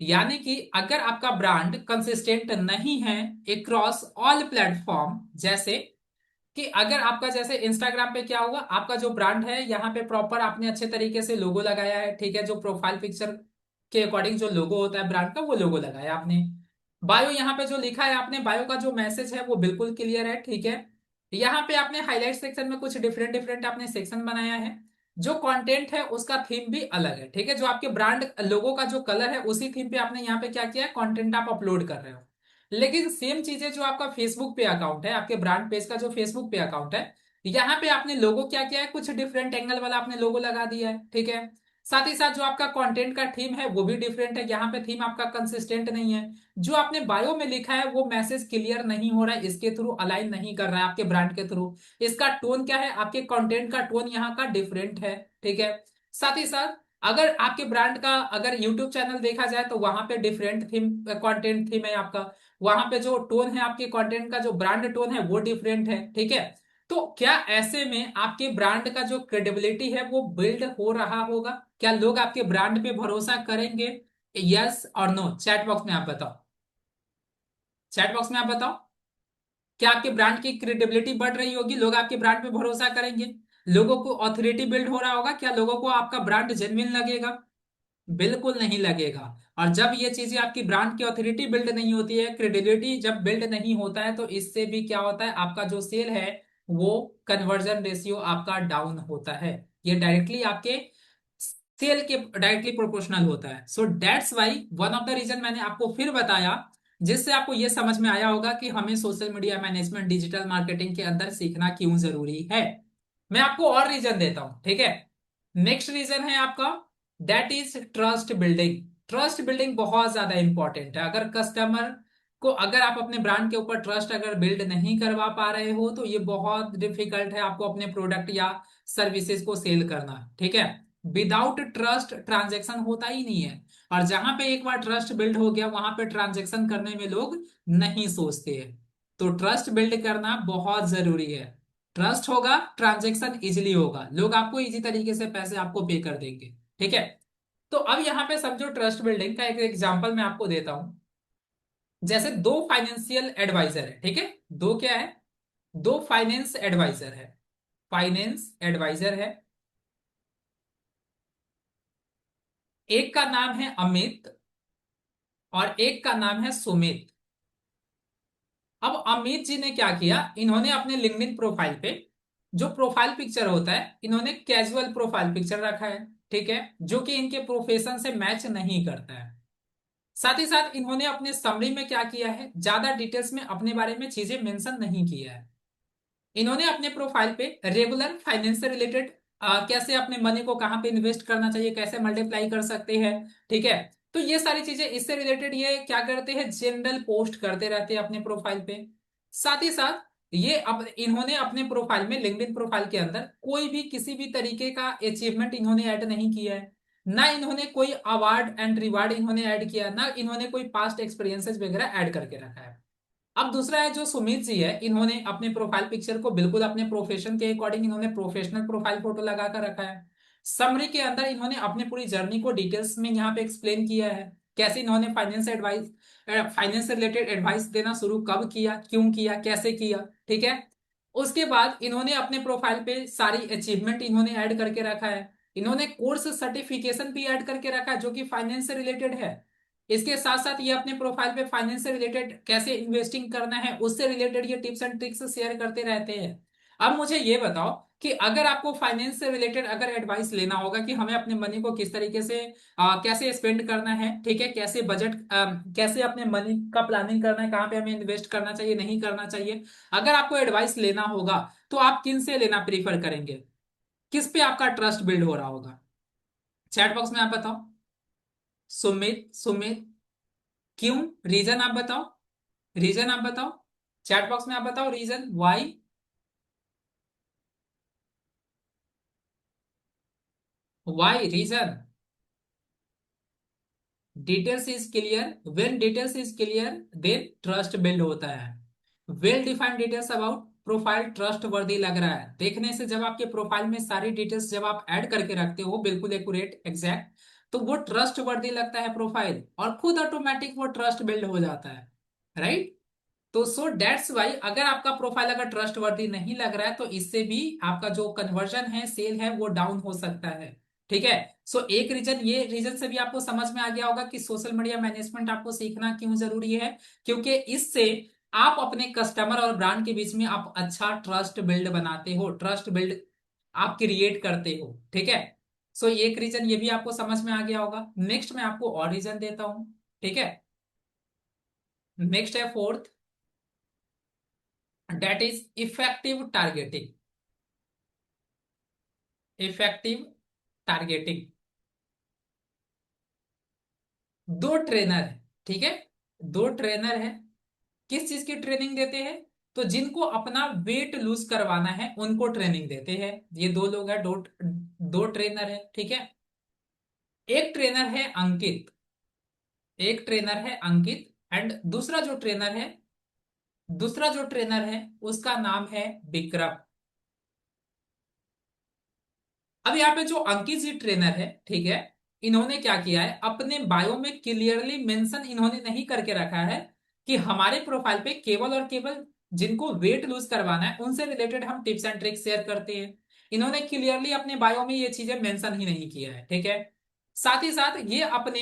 यानी कि अगर आपका ब्रांड कंसिस्टेंट नहीं है अक्रॉस ऑल प्लेटफॉर्म, जैसे कि अगर आपका जैसे इंस्टाग्राम पे क्या हुआ, आपका जो ब्रांड है यहाँ पे प्रॉपर आपने अच्छे तरीके से लोगो लगाया है, ठीक है, जो प्रोफाइल पिक्चर के अकॉर्डिंग जो लोगो होता है ब्रांड का वो लोगो लगाया आपने। बायो यहाँ पे जो लिखा है आपने, बायो का जो मैसेज है वो बिल्कुल क्लियर है, ठीक है। यहाँ पे आपने हाईलाइट सेक्शन में कुछ डिफरेंट डिफरेंट आपने सेक्शन बनाया है। जो कंटेंट है उसका थीम भी अलग है, ठीक है, जो आपके ब्रांड लोगो का जो कलर है उसी थीम पे आपने यहाँ पे क्या किया है, कंटेंट आप अपलोड कर रहे हो। लेकिन सेम चीजें जो आपका फेसबुक पे अकाउंट है, आपके ब्रांड पेज का जो फेसबुक पे अकाउंट है, यहाँ पे आपने लोगो क्या किया है, कुछ डिफरेंट एंगल वाला आपने लोगो लगा दिया है, ठीक है। साथ ही साथ जो आपका कंटेंट का थीम है वो भी डिफरेंट है, यहाँ पे थीम आपका कंसिस्टेंट नहीं है। जो आपने बायो में लिखा है वो मैसेज क्लियर नहीं हो रहा है, इसके थ्रू अलाइन नहीं कर रहा है आपके ब्रांड के थ्रू। इसका टोन क्या है, आपके कंटेंट का टोन यहाँ का डिफरेंट है, ठीक है। साथ ही साथ अगर आपके ब्रांड का अगर यूट्यूब चैनल देखा जाए तो वहां पे डिफरेंट थीम कंटेंट थीम है आपका। वहां पे जो टोन है आपके कंटेंट का, जो ब्रांड टोन है वो डिफरेंट है, ठीक है। तो क्या ऐसे में आपके ब्रांड का जो क्रेडिबिलिटी है वो बिल्ड हो रहा होगा? क्या लोग आपके ब्रांड पे भरोसा करेंगे? यस और नो, चैट बॉक्स में आप बताओ। चैट बॉक्स में आप बताओ, क्या आपके ब्रांड की क्रेडिबिलिटी बढ़ रही होगी? लोग आपके ब्रांड पे भरोसा करेंगे? लोगों को ऑथोरिटी बिल्ड हो रहा होगा? क्या लोगों को आपका ब्रांड जेन्युइन लगेगा? बिल्कुल नहीं लगेगा। और जब ये चीजें आपकी ब्रांड की ऑथोरिटी बिल्ड नहीं होती है, क्रेडिबिलिटी जब बिल्ड नहीं होता है, तो इससे भी क्या होता है, आपका जो सेल है वो कन्वर्जन रेशियो आपका डाउन होता है। ये डायरेक्टली आपके सेल के डायरेक्टली प्रोपोर्शनल होता है। So that's why one of the reason मैंने आपको फिर बताया, जिससे आपको ये समझ में आया होगा कि हमें social media management digital marketing के अंदर सीखना क्यों जरूरी है। मैं आपको और रीजन देता हूं, ठीक है। नेक्स्ट रीजन है आपका, that is trust building. Trust building बहुत ज्यादा इंपॉर्टेंट है। अगर कस्टमर को, अगर आप अपने ब्रांड के ऊपर ट्रस्ट अगर बिल्ड नहीं करवा पा रहे हो तो ये बहुत डिफिकल्ट है आपको अपने प्रोडक्ट या सर्विसेज को सेल करना, ठीक है। विदाउट ट्रस्ट ट्रांजेक्शन होता ही नहीं है। और जहां पे एक बार ट्रस्ट बिल्ड हो गया वहां पे ट्रांजेक्शन करने में लोग नहीं सोचते हैं। तो ट्रस्ट बिल्ड करना बहुत जरूरी है। ट्रस्ट होगा, ट्रांजेक्शन इजिली होगा, लोग आपको इजी तरीके से पैसे आपको पे कर देंगे, ठीक है। तो अब यहां पे समझो, ट्रस्ट बिल्डिंग का एक एग्जांपल मैं आपको देता हूं। जैसे दो फाइनेंशियल एडवाइजर है, ठीक है। दो क्या है, दो फाइनेंस एडवाइजर है। फाइनेंस एडवाइजर है, एक का नाम है अमित और एक का नाम है सुमित। अब अमित जी ने क्या किया, इन्होंने अपने लिंक्डइन प्रोफाइल पे जो प्रोफाइल पिक्चर होता है, इन्होंने कैजुअल प्रोफाइल पिक्चर रखा है, ठीक है, जो कि इनके प्रोफेशन से मैच नहीं करता है। साथ ही साथ इन्होंने अपने समरी में क्या किया है, ज्यादा डिटेल्स में अपने बारे में चीजें मेंशन नहीं किया है। इन्होंने अपने प्रोफाइल पे रेगुलर फाइनेंस से रिलेटेड, कैसे अपने मनी को कहाँ पे इन्वेस्ट करना चाहिए, कैसे मल्टीप्लाई कर सकते हैं, ठीक है। तो ये सारी चीजें इससे रिलेटेड ये क्या करते हैं, जनरल पोस्ट करते रहते हैं अपने प्रोफाइल पे। साथ ही साथ ये अब इन्होंने अपने प्रोफाइल में, लिंक्डइन प्रोफाइल के अंदर कोई भी किसी भी तरीके का अचीवमेंट इन्होंने ऐड नहीं किया है। ना इन्होंने कोई अवार्ड एंड रिवार्ड इन्होंने ऐड किया, ना इन्होंने कोई पास्ट एक्सपीरियंसेस वगैरह ऐड करके रखा है। अब दूसरा है जो सुमित जी है, इन्होंने अपने प्रोफाइल पिक्चर को बिल्कुल अपने प्रोफेशन के अकॉर्डिंग इन्होंने प्रोफेशनल प्रोफाइल फोटो लगा कर रखा है। समरी के अंदर इन्होंने अपनी पूरी जर्नी को डिटेल्स में यहाँ पे एक्सप्लेन किया है, कैसे इन्होंने फाइनेंस से रिलेटेड एडवाइस देना शुरू कब किया, क्यों किया, कैसे किया, ठीक है। उसके बाद इन्होंने अपने प्रोफाइल पे सारी अचीवमेंट इन्होंने ऐड करके रखा है। इन्होंने कोर्स सर्टिफिकेशन भी ऐड करके रखा है जो कि फाइनेंस से रिलेटेड है। इसके साथ साथ ये अपने प्रोफाइल पे फाइनेंस से रिलेटेड कैसे इन्वेस्टिंग करना है उससे रिलेटेड ये टिप्स एंड ट्रिक्स शेयर करते रहते हैं। अब मुझे ये बताओ कि अगर आपको फाइनेंस से रिलेटेड अगर एडवाइस लेना होगा कि हमें अपने मनी को किस तरीके से कैसे स्पेंड करना है, ठीक है, कैसे बजट, कैसे अपने मनी का प्लानिंग करना है, कहाँ पे हमें इन्वेस्ट करना चाहिए, नहीं करना चाहिए, अगर आपको एडवाइस लेना होगा तो आप किन से लेना प्रीफर करेंगे? किस पे आपका ट्रस्ट बिल्ड हो रहा होगा? चैट बॉक्स में आप बताओ। सुमित, सुमित, क्यों? रीजन आप बताओ, रीजन आप बताओ। चैट बॉक्स में आप बताओ reason why. Why reason? Details is clear, when details is clear then trust build होता है। Well defined details about profile trustworthy लग रहा है देखने से। जब आपके प्रोफाइल में सारी डिटेल्स जब आप ऐड करके रखते हो बिल्कुल एक्यूरेट एग्जैक्ट, तो वो ट्रस्ट वर्दी लगता है प्रोफाइल, और खुद ऑटोमेटिक वो ट्रस्ट बिल्ड हो जाता है, राइट। तो सो दैट्स वाई अगर आपका प्रोफाइल अगर ट्रस्ट वर्दी नहीं लग रहा है तो इससे भी आपका जो कन्वर्जन है, सेल है, वो डाउन हो सकता है। ठीक है। सो एक रीजन, ये रीजन से भी आपको समझ में आ गया होगा कि सोशल मीडिया मैनेजमेंट आपको सीखना क्यों जरूरी है, क्योंकि इससे आप अपने कस्टमर और ब्रांड के बीच में आप अच्छा ट्रस्ट बिल्ड बनाते हो, ट्रस्ट बिल्ड आप क्रिएट करते हो। ठीक है। सो एक रीजन ये भी आपको समझ में आ गया होगा। नेक्स्ट मैं आपको और रीजन देता हूं। ठीक है। नेक्स्ट है fourth, that is effective targeting। Effective targeting. दो ट्रेनर है, ठीक है, दो ट्रेनर है। किस चीज की ट्रेनिंग देते हैं? तो जिनको अपना वेट लूज करवाना है उनको ट्रेनिंग देते हैं। ये दो लोग हैं, दो ट्रेनर है। ठीक है। एक ट्रेनर है अंकित, एक ट्रेनर है अंकित, एंड दूसरा जो ट्रेनर है उसका नाम है विक्रम। अब यहाँ पे जो अंकित जी ट्रेनर है, ठीक है, इन्होंने क्या किया है, अपने बायो में क्लियरली मेंशन इन्होंने नहीं करके रखा है कि हमारे प्रोफाइल पे केवल और केवल जिनको वेट लूज करवाना है उनसे रिलेटेड हम टिप्स एंड ट्रिक्स शेयर करते हैं। इन्होंने क्लियरली अपने बायो में ये चीजें मेंशन ही नहीं किया है। ठीक है। साथ ही साथ ये अपने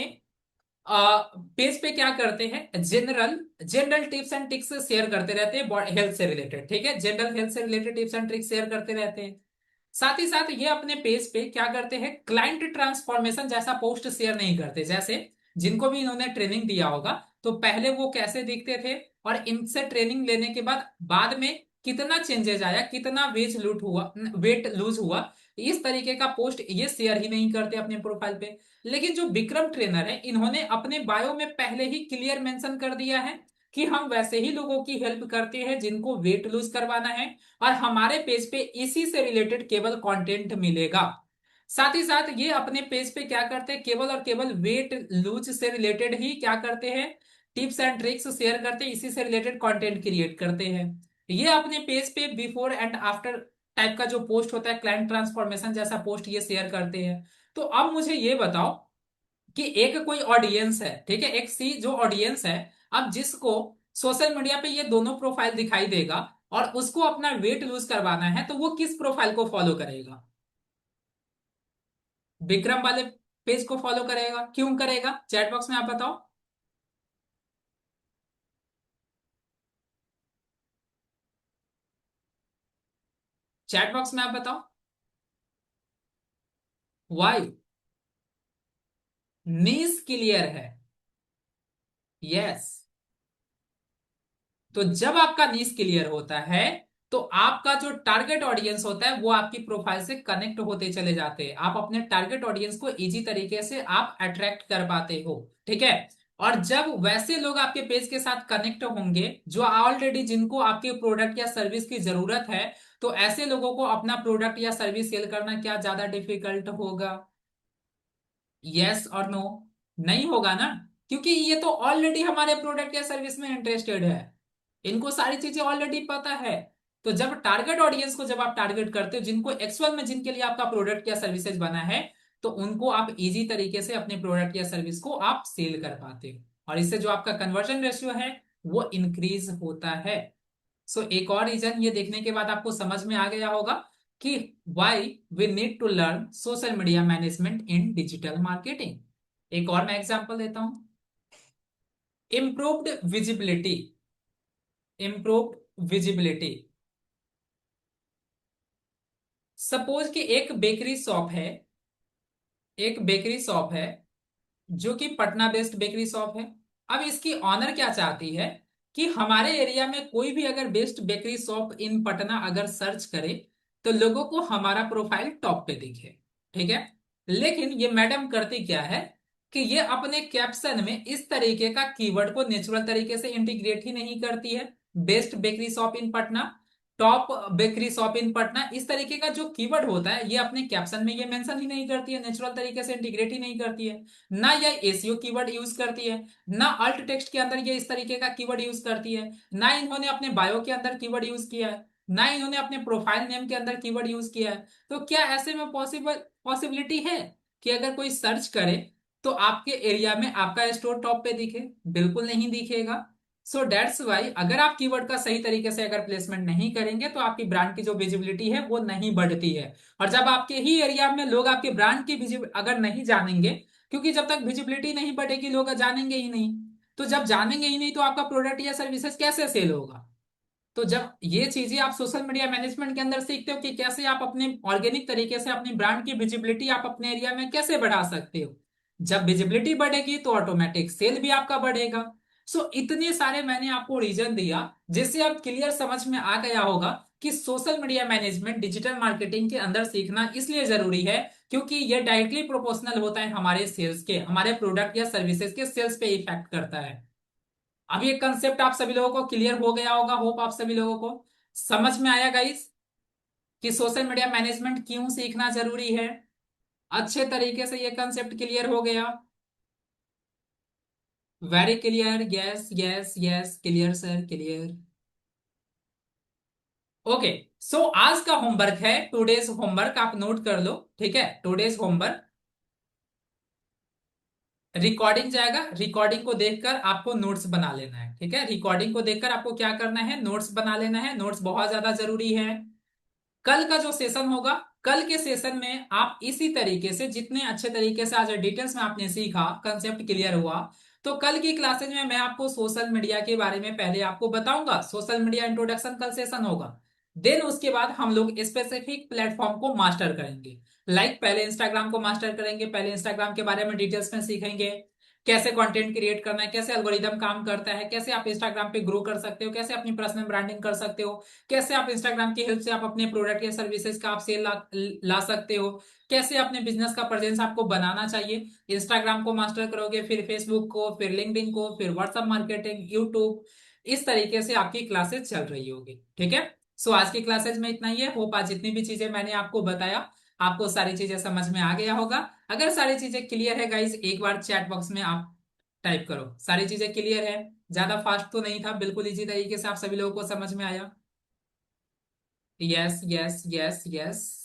पेज पे क्या करते हैं, general general tips and tricks share करते रहते हैं हेल्थ से रिलेटेड। ठीक है। जनरल हेल्थ से related tips and tricks share करते रहते हैं। साथ ही साथ ये अपने पेज पे क्या करते हैं, क्लाइंट ट्रांसफॉर्मेशन जैसा पोस्ट शेयर नहीं करते। जैसे जिनको भी इन्होंने ट्रेनिंग दिया होगा तो पहले वो कैसे दिखते थे, और इनसे ट्रेनिंग लेने के बाद में कितना चेंजेस आया, कितना वेट लूज हुआ, इस तरीके का पोस्ट ये शेयर ही नहीं करते अपने प्रोफाइल पे। लेकिन जो विक्रम ट्रेनर है इन्होंने अपने बायो में पहले ही क्लियर मेंशन कर दिया है कि हम वैसे ही लोगों की हेल्प करते हैं जिनको वेट लूज करवाना है, और हमारे पेज पे इसी से रिलेटेड केवल कंटेंट मिलेगा। साथ ही साथ ये अपने पेज पे क्या करते हैं, केवल और केवल वेट लूज से रिलेटेड ही क्या करते हैं, टिप्स एंड ट्रिक्स शेयर करते हैं, इसी से रिलेटेड कंटेंट क्रिएट करते हैं। ये अपने पेज पे बिफोर एंड आफ्टर टाइप का जो पोस्ट होता है, क्लाइंट ट्रांसफॉर्मेशन जैसा पोस्ट ये शेयर करते हैं। तो अब मुझे ये बताओ कि एक कोई ऑडियंस है, ठीक है, एक सी जो ऑडियंस है, अब जिसको सोशल मीडिया पे ये दोनों प्रोफाइल दिखाई देगा और उसको अपना वेट लूज करवाना है, तो वो किस प्रोफाइल को फॉलो करेगा? विक्रम वाले पेज को फॉलो करेगा। क्यों करेगा, चैट बॉक्स में आप बताओ। चैट बॉक्स में आप बताओ। वाई? नीस क्लियर है। यस। तो जब आपका नीश क्लियर होता है तो आपका जो टारगेट ऑडियंस होता है वो आपकी प्रोफाइल से कनेक्ट होते चले जाते हैं। आप अपने टारगेट ऑडियंस को इजी तरीके से आप अट्रैक्ट कर पाते हो। ठीक है। और जब वैसे लोग आपके पेज के साथ कनेक्ट होंगे जो ऑलरेडी जिनको आपके प्रोडक्ट या सर्विस की जरूरत है, तो ऐसे लोगों को अपना प्रोडक्ट या सर्विस सेल करना क्या ज्यादा डिफिकल्ट होगा? यस और नो? नहीं होगा ना, क्योंकि ये तो ऑलरेडी हमारे प्रोडक्ट या सर्विस में इंटरेस्टेड है, इनको सारी चीजें ऑलरेडी पता है। तो जब टारगेट ऑडियंस को जब आप टारगेट करते हो, जिनको एक्चुअल में जिनके लिए आपका प्रोडक्ट या सर्विसेज बना है, तो उनको आप इजी तरीके से अपने प्रोडक्ट या सर्विस को आप सेल कर पाते हो, और इससे जो आपका कन्वर्जन रेशियो है वो इंक्रीज होता है। सो एक और रीजन ये देखने के बाद आपको समझ में आ गया होगा कि why we need to learn social media management in digital marketing. एक और मैं एग्जांपल देता हूं। Improved visibility. Improved visibility. Suppose कि एक बेकरी शॉप है, एक बेकरी शॉप है जो कि पटना बेस्ड बेकरी शॉप है। अब इसकी ऑनर क्या चाहती है कि हमारे एरिया में कोई भी अगर best bakery shop in Patna अगर सर्च करे तो लोगों को हमारा प्रोफाइल टॉप पे दिखे। ठीक है। लेकिन ये मैडम करती क्या है कि ये अपने कैप्शन में इस तरीके का कीवर्ड को नेचुरल तरीके से इंटीग्रेट ही नहीं करती है। Best bakery shop in Patna, top bakery shop in Patna, इस तरीके का जो कीवर्ड होता है ये अपने कैप्शन में ये मेंशन ही नहीं करती है, नेचुरल तरीके से इंटीग्रेट ही नहीं करती है। ना ये एसईओ कीवर्ड यूज करती है, ना अल्ट टेक्स्ट के अंदर ये इस तरीके का कीवर्ड यूज करती है, ना इन्होंने अपने बायो के अंदर कीवर्ड यूज किया है, ना इन्होंने अपने प्रोफाइल नेम के अंदर कीवर्ड यूज किया है। तो क्या ऐसे में पॉसिबिलिटी है कि अगर कोई सर्च करे तो आपके एरिया में आपका स्टोर टॉप पे दिखे? बिल्कुल नहीं दिखेगा। सो डेट्स वाई अगर आप कीवर्ड का सही तरीके से अगर प्लेसमेंट नहीं करेंगे तो आपकी ब्रांड की जो विजिबिलिटी है वो नहीं बढ़ती है। और जब आपके ही एरिया में लोग आपके ब्रांड की अगर नहीं जानेंगे, क्योंकि जब तक विजिबिलिटी नहीं बढ़ेगी लोग जानेंगे ही नहीं। तो जब जानेंगे ही नहीं तो आपका प्रोडक्ट या सर्विसेज कैसे सेल होगा? तो जब ये चीजें आप सोशल मीडिया मैनेजमेंट के अंदर सीखते हो कि कैसे आप अपने ऑर्गेनिक तरीके से अपनी ब्रांड की विजिबिलिटी आप अपने एरिया में कैसे बढ़ा सकते हो, जब विजिबिलिटी बढ़ेगी तो ऑटोमेटिक सेल भी आपका बढ़ेगा। सो इतने सारे मैंने आपको रीजन दिया जिससे अब क्लियर समझ में आ गया होगा कि social media management digital marketing के अंदर सीखना इसलिए जरूरी है क्योंकि ये डायरेक्टली प्रोपोर्शनल होता है हमारे सेल्स के, हमारे प्रोडक्ट या सर्विसेज के सेल्स पे इफेक्ट करता है। अब ये कंसेप्ट आप सभी लोगों को क्लियर हो गया होगा, होप आप सभी लोगों को समझ में आया गाइस कि सोशल मीडिया मैनेजमेंट क्यों सीखना जरूरी है। अच्छे तरीके से ये कंसेप्ट क्लियर हो गया? Very clear, yes yes yes, clear sir, clear. Okay. So आज का होमवर्क है, टुडेज होमवर्क आप नोट कर लो, ठीक है? टुडेज होमवर्क रिकॉर्डिंग जाएगा, रिकॉर्डिंग को देखकर आपको नोट्स बना लेना है, ठीक है? रिकॉर्डिंग को देखकर आपको क्या करना है, नोट्स बना लेना है। नोट्स बहुत ज्यादा जरूरी है। कल का जो सेशन होगा, कल के सेशन में आप इसी तरीके से जितने अच्छे तरीके से आज डिटेल्स में आपने सीखा, कंसेप्ट क्लियर हुआ, तो कल की क्लासेज में मैं आपको सोशल मीडिया के बारे में पहले आपको बताऊंगा, सोशल मीडिया इंट्रोडक्शन कल सेशन होगा। देन उसके बाद हम लोग स्पेसिफिक प्लेटफॉर्म को मास्टर करेंगे। पहले इंस्टाग्राम को मास्टर करेंगे, पहले इंस्टाग्राम के बारे में डिटेल्स में सीखेंगे, कैसे कंटेंट क्रिएट करना है, कैसे एल्गोरिदम काम करता है, कैसे आप इंस्टाग्राम पे ग्रो कर सकते हो, कैसे अपनी पर्सनल ब्रांडिंग कर सकते हो, कैसे आप इंस्टाग्राम की हेल्प से आप अपने प्रोडक्ट या सर्विसेज का आप सेल ला सकते हो, कैसे अपने बिजनेस का प्रेजेंस आपको बनाना चाहिए। इंस्टाग्राम को मास्टर करोगे, फिर फेसबुक को, फिर लिंक्डइन को, फिर व्हाट्सएप मार्केटिंग, यूट्यूब, इस तरीके से आपकी क्लासेस चल रही होगी, ठीक है? सो आज की क्लासेज में इतना ही है। होप आज जितनी भी चीजें मैंने आपको बताया आपको सारी चीजें समझ में आ गया होगा। अगर सारी चीजें क्लियर है गाइज, एक बार चैट बॉक्स में आप टाइप करो सारी चीजें क्लियर है। ज्यादा फास्ट तो नहीं था, बिल्कुल इजी तरीके से आप सभी लोगों को समझ में आया? Yes yes yes yes.